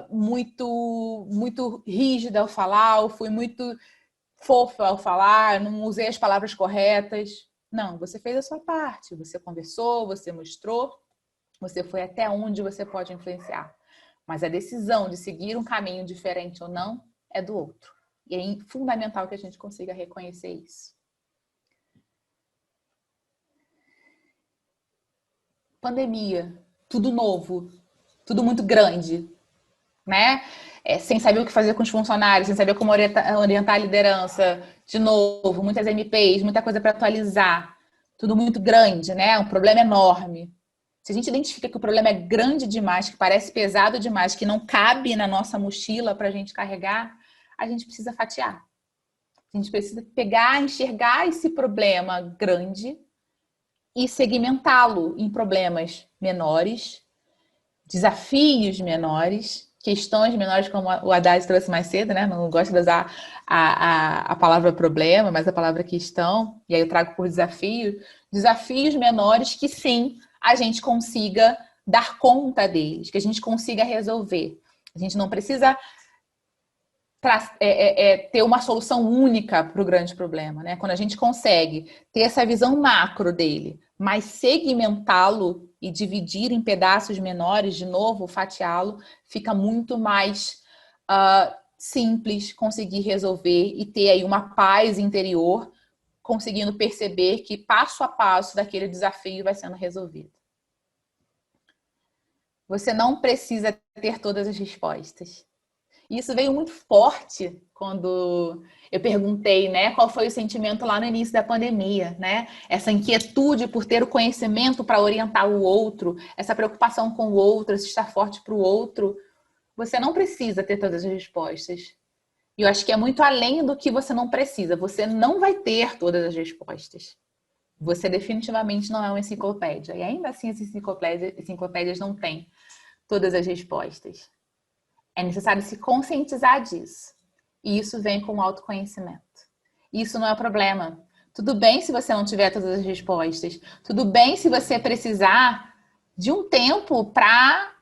muito rígida ao falar, ou fui muito fofa ao falar, não usei as palavras corretas. Não, você fez a sua parte, você conversou, você mostrou, você foi até onde você pode influenciar. Mas a decisão de seguir um caminho diferente ou não é do outro. E é fundamental que a gente consiga reconhecer isso. pandemia, tudo novo, tudo muito grande, né? Sem saber o que fazer com os funcionários, sem saber como orientar a liderança, de novo, muitas MPs, muita coisa para atualizar, tudo muito grande, né? Um problema enorme. Se a gente identifica que o problema é grande demais, que parece pesado demais, que não cabe na nossa mochila para a gente carregar, a gente precisa fatiar. A gente precisa pegar, enxergar esse problema grande e segmentá-lo em problemas menores, desafios menores, questões menores, como o Haddad trouxe mais cedo, né? Não gosto de usar a palavra problema, mas a palavra questão, e aí eu trago por desafio, desafios menores que sim, a gente consiga dar conta deles, que a gente consiga resolver. A gente não precisa ter uma solução única para o grande problema, né? Quando a gente consegue ter essa visão macro dele, mas segmentá-lo e dividir em pedaços menores, de novo, fatiá-lo, fica muito mais simples conseguir resolver e ter aí uma paz interior, conseguindo perceber que passo a passo daquele desafio vai sendo resolvido. Você não precisa ter todas as respostas. E isso veio muito forte quando eu perguntei, né, qual foi o sentimento lá no início da pandemia, né? Essa inquietude por ter o conhecimento para orientar o outro, essa preocupação com o outro, esse estar forte para o outro. Você não precisa ter todas as respostas. E eu acho que é muito além do que você não precisa. Você não vai ter todas as respostas. Você definitivamente não é uma enciclopédia. E ainda assim, as enciclopédias não têm todas as respostas. É necessário se conscientizar disso. E isso vem com o autoconhecimento. Isso não é o problema. Tudo bem se você não tiver todas as respostas. Tudo bem se você precisar de um tempo para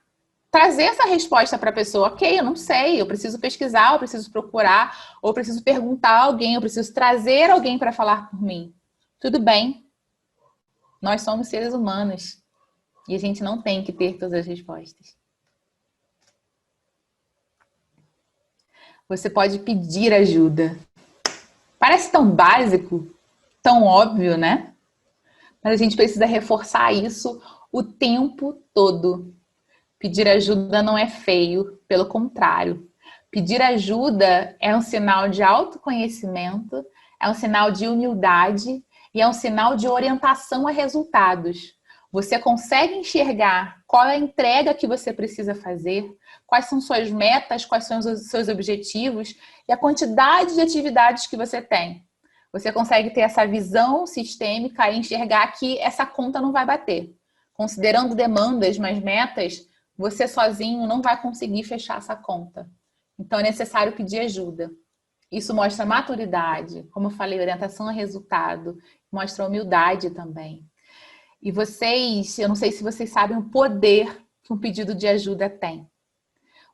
trazer essa resposta para a pessoa. Ok, eu não sei, eu preciso pesquisar, eu preciso procurar, ou eu preciso perguntar a alguém, eu preciso trazer alguém para falar por mim. Tudo bem. Nós somos seres humanos. E a gente não tem que ter todas as respostas. Você pode pedir ajuda. Parece tão básico, tão óbvio, né? Mas a gente precisa reforçar isso o tempo todo. Pedir ajuda não é feio, pelo contrário. Pedir ajuda é um sinal de autoconhecimento, é um sinal de humildade e é um sinal de orientação a resultados. Você consegue enxergar qual é a entrega que você precisa fazer, quais são suas metas, quais são os seus objetivos e a quantidade de atividades que você tem. Você consegue ter essa visão sistêmica e enxergar que essa conta não vai bater. Considerando demandas, mas metas, você sozinho não vai conseguir fechar essa conta. Então é necessário pedir ajuda. Isso mostra maturidade, como eu falei, orientação a resultado, mostra humildade também. E vocês, eu não sei se vocês sabem o poder que um pedido de ajuda tem.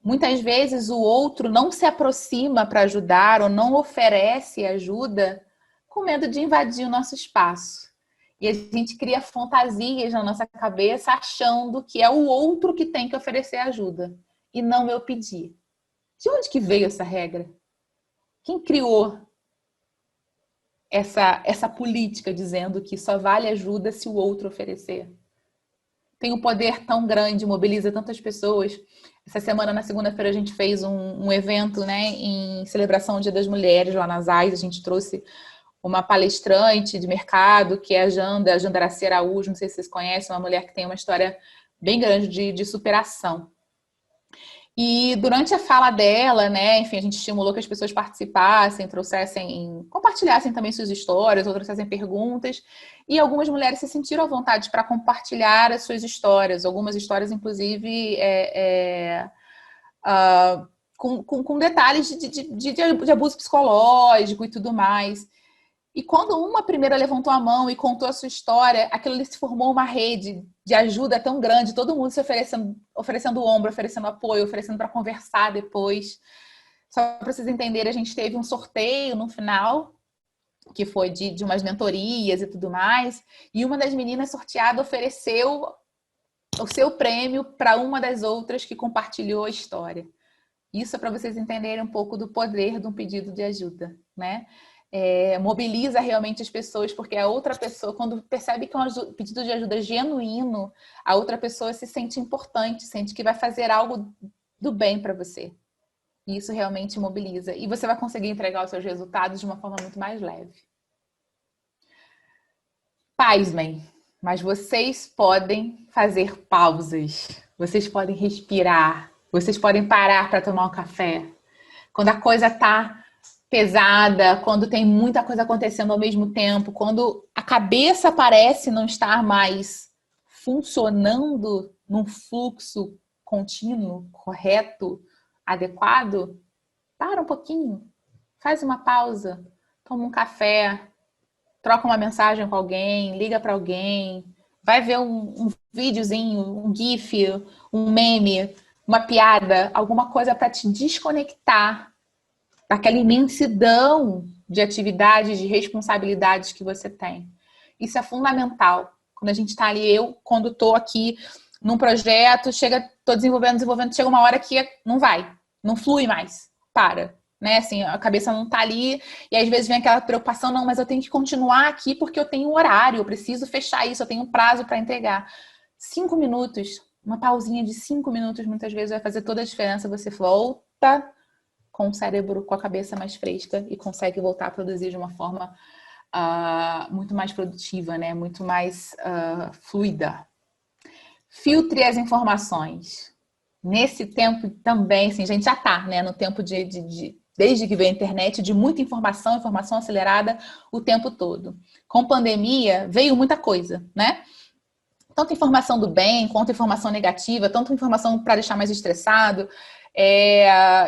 Muitas vezes o outro não se aproxima para ajudar ou não oferece ajuda com medo de invadir o nosso espaço. E a gente cria fantasias na nossa cabeça achando que é o outro que tem que oferecer ajuda e não eu pedir. De onde que veio essa regra? Quem criou essa política dizendo que só vale ajuda se o outro oferecer? Tem um poder tão grande, mobiliza tantas pessoas. Essa semana, na segunda-feira, a gente fez um evento, né, em celebração ao Dia das Mulheres lá nas AIS. A gente trouxe uma palestrante de mercado, que é a Jandaraci Araújo, não sei se vocês conhecem, uma mulher que tem uma história bem grande de superação. E durante a fala dela, né, enfim, a gente estimulou que as pessoas participassem, compartilhassem também suas histórias, ou trouxessem perguntas, e algumas mulheres se sentiram à vontade para compartilhar as suas histórias, algumas histórias, inclusive, com detalhes de abuso psicológico e tudo mais. E quando uma primeira levantou a mão e contou a sua história, aquilo ali se formou uma rede de ajuda tão grande, todo mundo se oferecendo o ombro, oferecendo apoio, oferecendo para conversar depois. Só para vocês entenderem, a gente teve um sorteio no final, que foi de umas mentorias e tudo mais, e uma das meninas sorteadas ofereceu o seu prêmio para uma das outras que compartilhou a história. Isso é para vocês entenderem um pouco do poder de um pedido de ajuda, né? mobiliza realmente as pessoas, porque a outra pessoa, quando percebe que é um pedido de ajuda genuíno, a outra pessoa se sente importante, sente que vai fazer algo do bem para você. E isso realmente mobiliza. E você vai conseguir entregar os seus resultados de uma forma muito mais leve. Pasmem, mas vocês podem fazer pausas. Vocês podem respirar. Vocês podem parar para tomar um café. Quando a coisa está pesada, quando tem muita coisa acontecendo ao mesmo tempo, quando a cabeça parece não estar mais funcionando num fluxo contínuo, correto, adequado, para um pouquinho, faz uma pausa, toma um café, troca uma mensagem com alguém, liga para alguém, vai ver um videozinho, um gif, um meme, uma piada, alguma coisa para te desconectar daquela imensidão de atividades, de responsabilidades que você tem. Isso é fundamental. Quando a gente está ali, quando estou aqui num projeto, estou desenvolvendo, chega uma hora que não vai, não flui mais, para. Né? Assim, a cabeça não está ali, e às vezes vem aquela preocupação, não, mas eu tenho que continuar aqui porque eu tenho um horário, eu preciso fechar isso, eu tenho um prazo para entregar. 5 minutos, uma pausinha de 5 minutos, muitas vezes vai fazer toda a diferença, você volta com o cérebro, com a cabeça mais fresca e consegue voltar a produzir de uma forma muito mais produtiva, né? Muito mais fluida. Filtre as informações. Nesse tempo também, assim, a gente já está, né? No tempo desde que veio a internet, de muita informação acelerada o tempo todo. Com pandemia, veio muita coisa, né? Tanto informação do bem, quanto informação negativa, tanto informação para deixar mais estressado,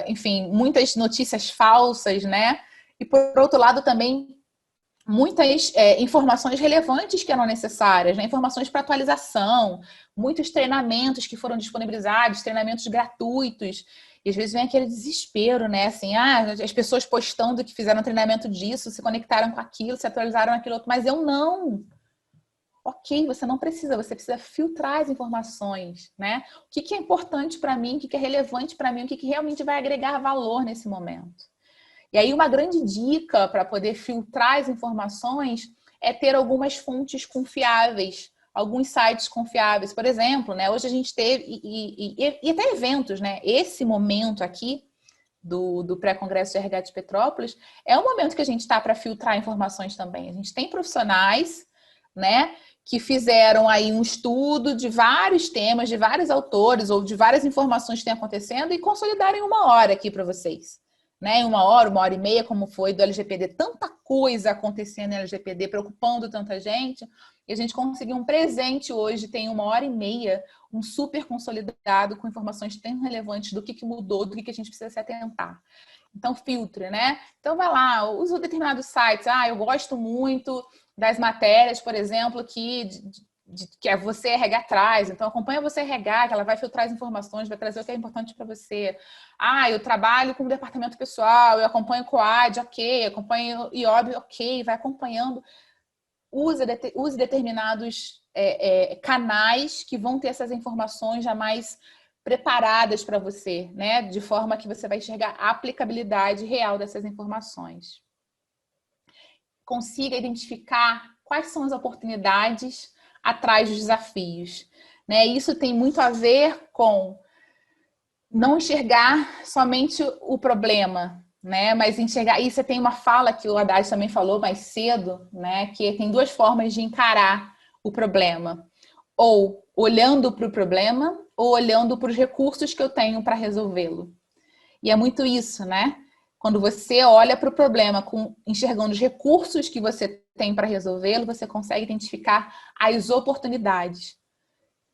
enfim, muitas notícias falsas, né? E por outro lado também muitas informações relevantes que eram necessárias, né? Informações para atualização, muitos treinamentos que foram disponibilizados, treinamentos gratuitos, e às vezes vem aquele desespero, né? Assim, as pessoas postando que fizeram treinamento disso, se conectaram com aquilo, se atualizaram naquilo outro, mas eu não. Ok, você não precisa, você precisa filtrar as informações, né? O que é importante para mim, o que é relevante para mim, o que realmente vai agregar valor nesse momento. E aí uma grande dica para poder filtrar as informações é ter algumas fontes confiáveis, alguns sites confiáveis. Por exemplo, né, hoje a gente teve, e até eventos, né? Esse momento aqui do pré-congresso de RH de Petrópolis é um momento que a gente está para filtrar informações também. A gente tem profissionais, né, que fizeram aí um estudo de vários temas, de vários autores ou de várias informações que têm acontecendo e consolidaram em 1 hora aqui para vocês. Né? Em 1 hora, 1 hora e meia, como foi do LGPD, tanta coisa acontecendo no LGPD, preocupando tanta gente, e a gente conseguiu um presente hoje, tem 1 hora e meia, um super consolidado com informações tão relevantes do que mudou, do que a gente precisa se atentar. Então, filtre, né? Então, vai lá, usa determinados sites. Eu gosto muito das matérias, por exemplo, que é você RH traz. Então, acompanha você RH, que ela vai filtrar as informações, vai trazer o que é importante para você. Eu trabalho com o departamento pessoal, eu acompanho o COAD, ok. Acompanho o IOB, ok. Vai acompanhando. Use determinados canais que vão ter essas informações já mais preparadas para você, né? De forma que você vai enxergar a aplicabilidade real dessas informações. Consiga identificar quais são as oportunidades atrás dos desafios, né? Isso tem muito a ver com não enxergar somente o problema, né? Mas enxergar. E você tem uma fala que o Haddad também falou mais cedo, né? Que tem 2 formas de encarar o problema: ou olhando para o problema, ou olhando para os recursos que eu tenho para resolvê-lo. E é muito isso, né? Quando você olha para o problema enxergando os recursos que você tem para resolvê-lo, você consegue identificar as oportunidades.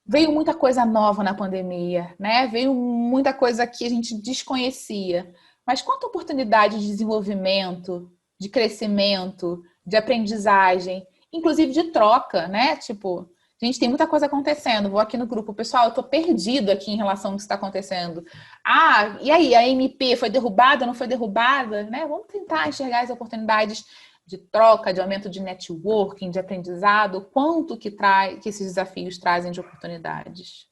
Veio muita coisa nova na pandemia, né? Veio muita coisa que a gente desconhecia. Mas quanta oportunidade de desenvolvimento, de crescimento, de aprendizagem, inclusive de troca, né? Tipo, gente, tem muita coisa acontecendo. Vou aqui no grupo, pessoal, eu tô perdido aqui em relação ao que está acontecendo. E aí, a MP foi derrubada, não foi derrubada? Né? Vamos tentar enxergar as oportunidades de troca, de aumento de networking, de aprendizado, quanto que esses desafios trazem de oportunidades.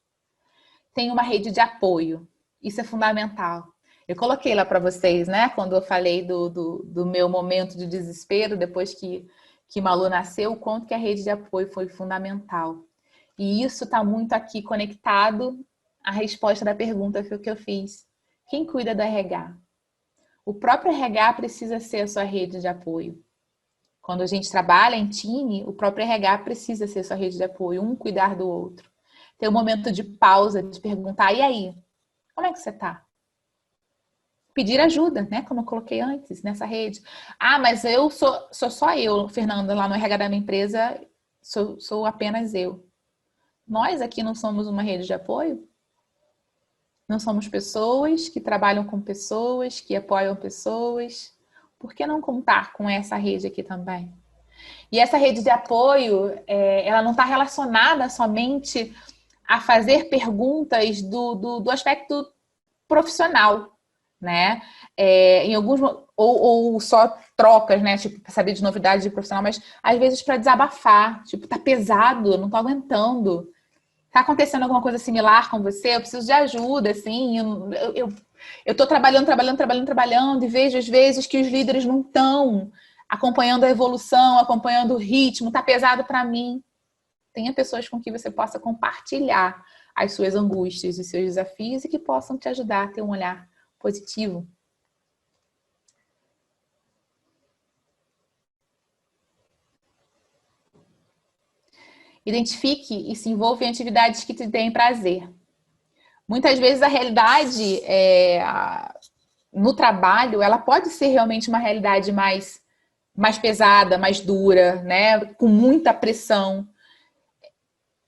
Tem uma rede de apoio. Isso é fundamental. Eu coloquei lá para vocês, né? Quando eu falei do meu momento de desespero, depois que Malu nasceu, o quanto que a rede de apoio foi fundamental. E isso está muito aqui conectado à resposta da pergunta que eu fiz. Quem cuida do RH? O próprio RH precisa ser a sua rede de apoio. Quando a gente trabalha em time, o próprio RH precisa ser a sua rede de apoio, um cuidar do outro. Ter um momento de pausa, de perguntar, e aí? Como é que você está? Pedir ajuda, né? Como eu coloquei antes, nessa rede. Ah, mas eu sou só eu, Fernanda, lá no RH da minha empresa, sou apenas eu. Nós aqui não somos uma rede de apoio? Não somos pessoas que trabalham com pessoas, que apoiam pessoas? Por que não contar com essa rede aqui também? E essa rede de apoio, ela não está relacionada somente a fazer perguntas do aspecto profissional, né? Em alguns ou só trocas, né? Tipo, para saber de novidades de profissional, mas às vezes para desabafar, tipo, tá pesado, eu não tô aguentando. Tá acontecendo alguma coisa similar com você? Eu preciso de ajuda, assim. Eu tô trabalhando, e vejo às vezes que os líderes não estão acompanhando a evolução, acompanhando o ritmo, tá pesado para mim. Tenha pessoas com que você possa compartilhar as suas angústias e seus desafios e que possam te ajudar a ter um olhar positivo. Identifique e se envolva em atividades que te deem prazer. Muitas vezes a realidade no trabalho, ela pode ser realmente uma realidade mais pesada, mais dura, né? Com muita pressão.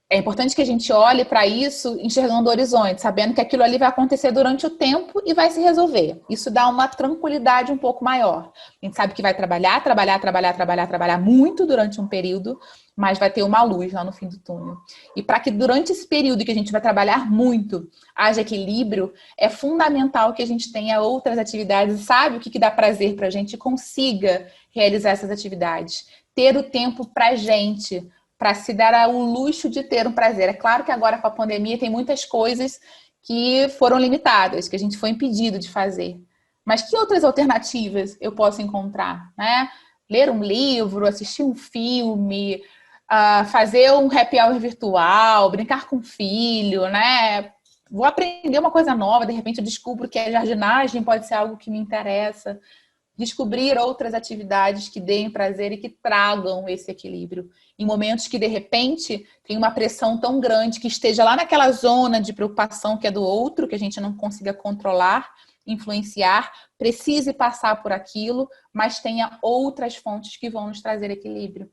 É importante que a gente olhe para isso enxergando o horizonte, sabendo que aquilo ali vai acontecer durante o tempo e vai se resolver. Isso dá uma tranquilidade um pouco maior. A gente sabe que vai trabalhar muito durante um período, mas vai ter uma luz lá no fim do túnel. E para que durante esse período que a gente vai trabalhar muito, haja equilíbrio, é fundamental que a gente tenha outras atividades, sabe o que dá prazer para a gente e consiga realizar essas atividades. Ter o tempo para a gente, para se dar o luxo de ter um prazer. É claro que agora com a pandemia tem muitas coisas que foram limitadas, que a gente foi impedido de fazer. Mas que outras alternativas eu posso encontrar, né? Ler um livro, assistir um filme, fazer um happy hour virtual, brincar com o filho, né? Vou aprender uma coisa nova, de repente eu descubro que a jardinagem pode ser algo que me interessa. Descobrir outras atividades que deem prazer e que tragam esse equilíbrio. Em momentos que, de repente, tem uma pressão tão grande que esteja lá naquela zona de preocupação que é do outro, que a gente não consiga controlar, influenciar, precise passar por aquilo, mas tenha outras fontes que vão nos trazer equilíbrio.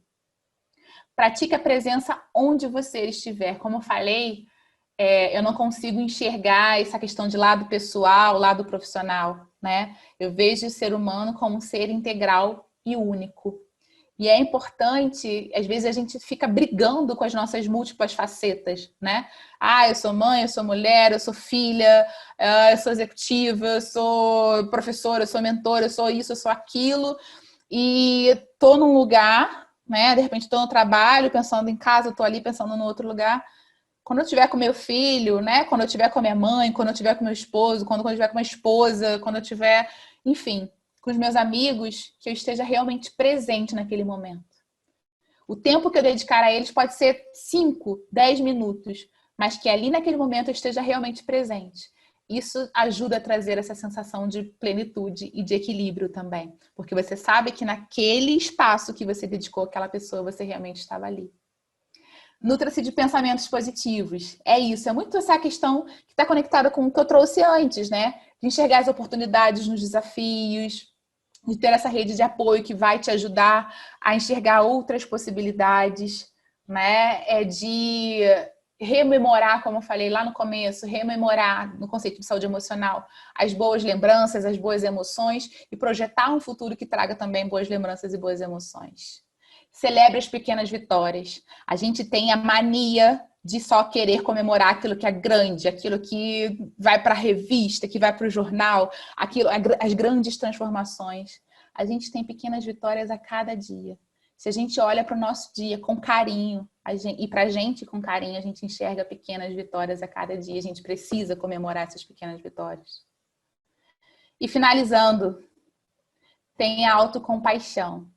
Pratique a presença onde você estiver. Como eu falei, eu não consigo enxergar essa questão de lado pessoal, lado profissional, né? Eu vejo o ser humano como um ser integral e único. E é importante, às vezes a gente fica brigando com as nossas múltiplas facetas, né? Ah, eu sou mãe, eu sou mulher, eu sou filha, eu sou executiva, eu sou professora, eu sou mentora, eu sou isso, eu sou aquilo. E tô num lugar, né? De repente tô no trabalho, pensando em casa, tô ali pensando no outro lugar. Quando eu estiver com meu filho, né? Quando eu estiver com a minha mãe, quando eu estiver com meu esposo, quando eu estiver com uma esposa, quando eu estiver, enfim, com os meus amigos, que eu esteja realmente presente naquele momento. O tempo que eu dedicar a eles pode ser 5, 10 minutos, mas que ali naquele momento eu esteja realmente presente. Isso ajuda a trazer essa sensação de plenitude e de equilíbrio também, porque você sabe que naquele espaço que você dedicou àquela pessoa, você realmente estava ali. Nutra-se de pensamentos positivos. É isso, é muito essa questão que está conectada com o que eu trouxe antes, né? De enxergar as oportunidades nos desafios, de ter essa rede de apoio que vai te ajudar a enxergar outras possibilidades, né? É de rememorar, como eu falei lá no começo, rememorar no conceito de saúde emocional as boas lembranças, as boas emoções e projetar um futuro que traga também boas lembranças e boas emoções. Celebre as pequenas vitórias. A gente tem a mania de só querer comemorar aquilo que é grande, aquilo que vai para a revista, que vai para o jornal, as grandes transformações. A gente tem pequenas vitórias a cada dia. Se a gente olha para o nosso dia com carinho, e para a gente com carinho, a gente enxerga pequenas vitórias a cada dia. A gente precisa comemorar essas pequenas vitórias. E finalizando, tenha autocompaixão.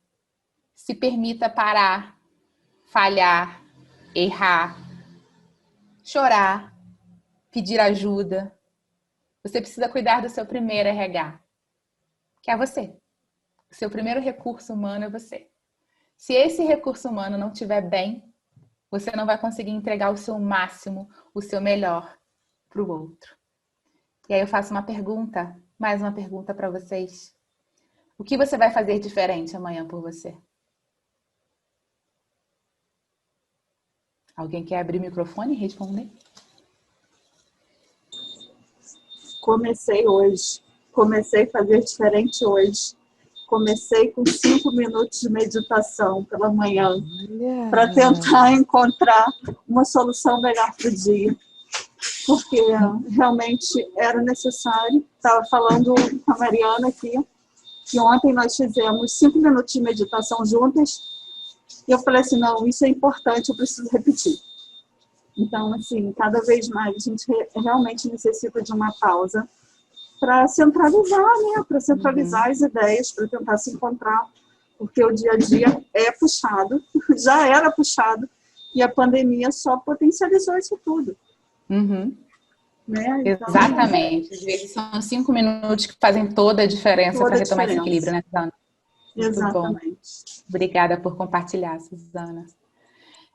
Se permita parar, falhar, errar, chorar, pedir ajuda. Você precisa cuidar do seu primeiro RH, que é você. O seu primeiro recurso humano é você. Se esse recurso humano não estiver bem, você não vai conseguir entregar o seu máximo, o seu melhor para o outro. E aí eu faço uma pergunta, mais uma pergunta para vocês. O que você vai fazer diferente amanhã por você? Alguém quer abrir o microfone e responder? Comecei hoje. Comecei a fazer diferente hoje. Comecei com 5 minutos de meditação pela manhã para tentar encontrar uma solução melhor para o dia. Porque realmente era necessário. Estava falando com a Mariana aqui, que ontem nós fizemos 5 minutos de meditação juntas. E eu falei assim, não, isso é importante, eu preciso repetir. Então, assim, cada vez mais a gente realmente necessita de uma pausa para centralizar, né? Para centralizar as ideias, para tentar se encontrar, porque o dia a dia é puxado, já era puxado, e a pandemia só potencializou isso tudo. Uhum. Né? Então, exatamente. Às vezes são 5 minutos que fazem toda a diferença para retomar esse equilíbrio, né, Suzana? Muito exatamente. Bom. Obrigada por compartilhar, Suzana.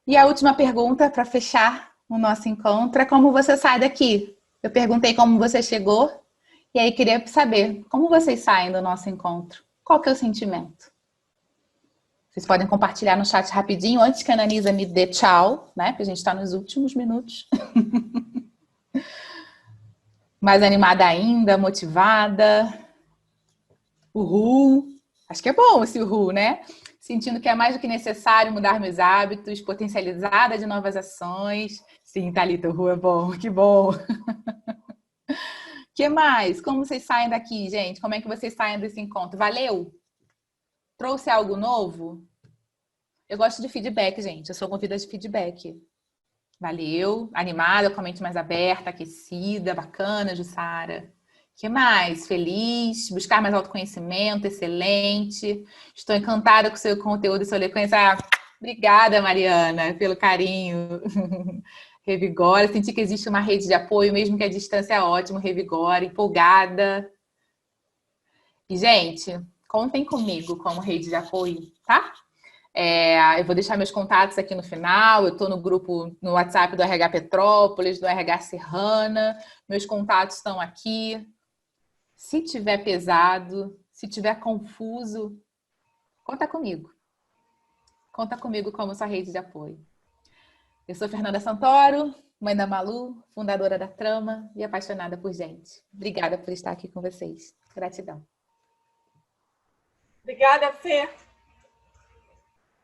E a última pergunta para fechar o nosso encontro é como você sai daqui. Eu perguntei como você chegou e aí queria saber como vocês saem do nosso encontro. Qual que é o sentimento? Vocês podem compartilhar no chat rapidinho antes que a Ananisa me dê tchau, né? Porque a gente está nos últimos minutos. Mais animada ainda, motivada. Uhul. Acho que é bom esse uhul, né? Sentindo que é mais do que necessário mudar meus hábitos, potencializada de novas ações. Sim, Thalita, uhul é bom, que bom. Que mais? Como vocês saem daqui, gente? Como é que vocês saem desse encontro? Valeu? Trouxe algo novo? Eu gosto de feedback, gente. Eu sou movida de feedback. Valeu? Animada, com a mente mais aberta, aquecida, bacana, Jussara. Que mais? Feliz, buscar mais autoconhecimento, excelente. Estou encantada com o seu conteúdo e sua eloquência. Obrigada, Mariana, pelo carinho. Revigora, senti que existe uma rede de apoio, mesmo que a distância é ótimo. Revigora, empolgada. E, gente, contem comigo como rede de apoio, tá? Eu vou deixar meus contatos aqui no final. Eu estou no grupo, no WhatsApp do RH Petrópolis, do RH Serrana. Meus contatos estão aqui. Se tiver pesado, se tiver confuso, conta comigo. Conta comigo como sua rede de apoio. Eu sou Fernanda Santoro, mãe da Malu, fundadora da Trama e apaixonada por gente. Obrigada por estar aqui com vocês. Gratidão. Obrigada, Fê.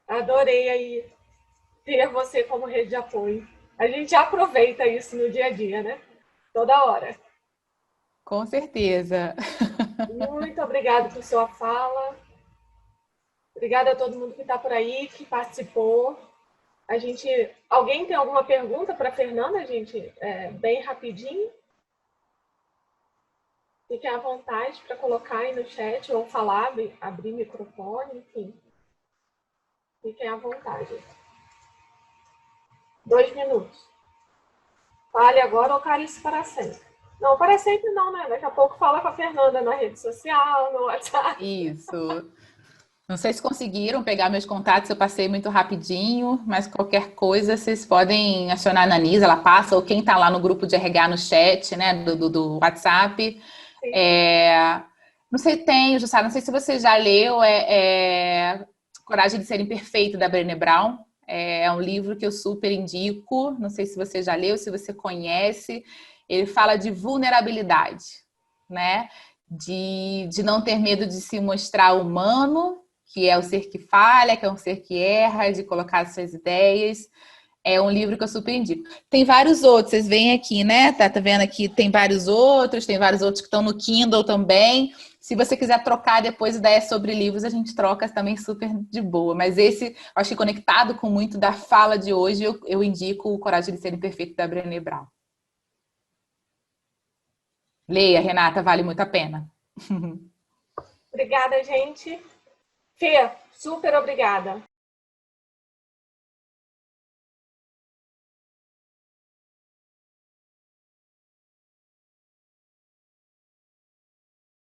Adorei aí ter você como rede de apoio. A gente aproveita isso no dia a dia, né? Toda hora. Com certeza. Muito obrigada por sua fala. Obrigada a todo mundo que está por aí, que participou. Alguém tem alguma pergunta para a Fernanda, gente? Bem rapidinho. Fiquem à vontade para colocar aí no chat ou falar, abrir microfone, enfim. Fiquem à vontade. 2 minutos. Fale agora ou cale-se para sempre. Não, para sempre não, né? Daqui a pouco fala com a Fernanda na rede social, no WhatsApp. Isso. Não sei se conseguiram pegar meus contatos, eu passei muito rapidinho, mas qualquer coisa vocês podem acionar a Ananisa, ela passa, ou quem está lá no grupo de RH no chat, né, do WhatsApp. Não sei, Jussara, não sei se você já leu Coragem de Ser Imperfeito, da Brené Brown. É um livro que eu super indico, não sei se você já leu, se você conhece. Ele fala de vulnerabilidade, né? De não ter medo de se mostrar humano, que é o ser que falha, que é um ser que erra, de colocar as suas ideias. É um livro que eu super indico. Tem vários outros, vocês veem aqui, né? Tá vendo aqui? Tem vários outros que estão no Kindle também. Se você quiser trocar depois ideias sobre livros, a gente troca também super de boa. Mas esse, eu acho que conectado com muito da fala de hoje, eu indico o Coragem de Ser Imperfeito, da Brené Brown. Leia, Renata, vale muito a pena. Obrigada, gente. Fê, super obrigada.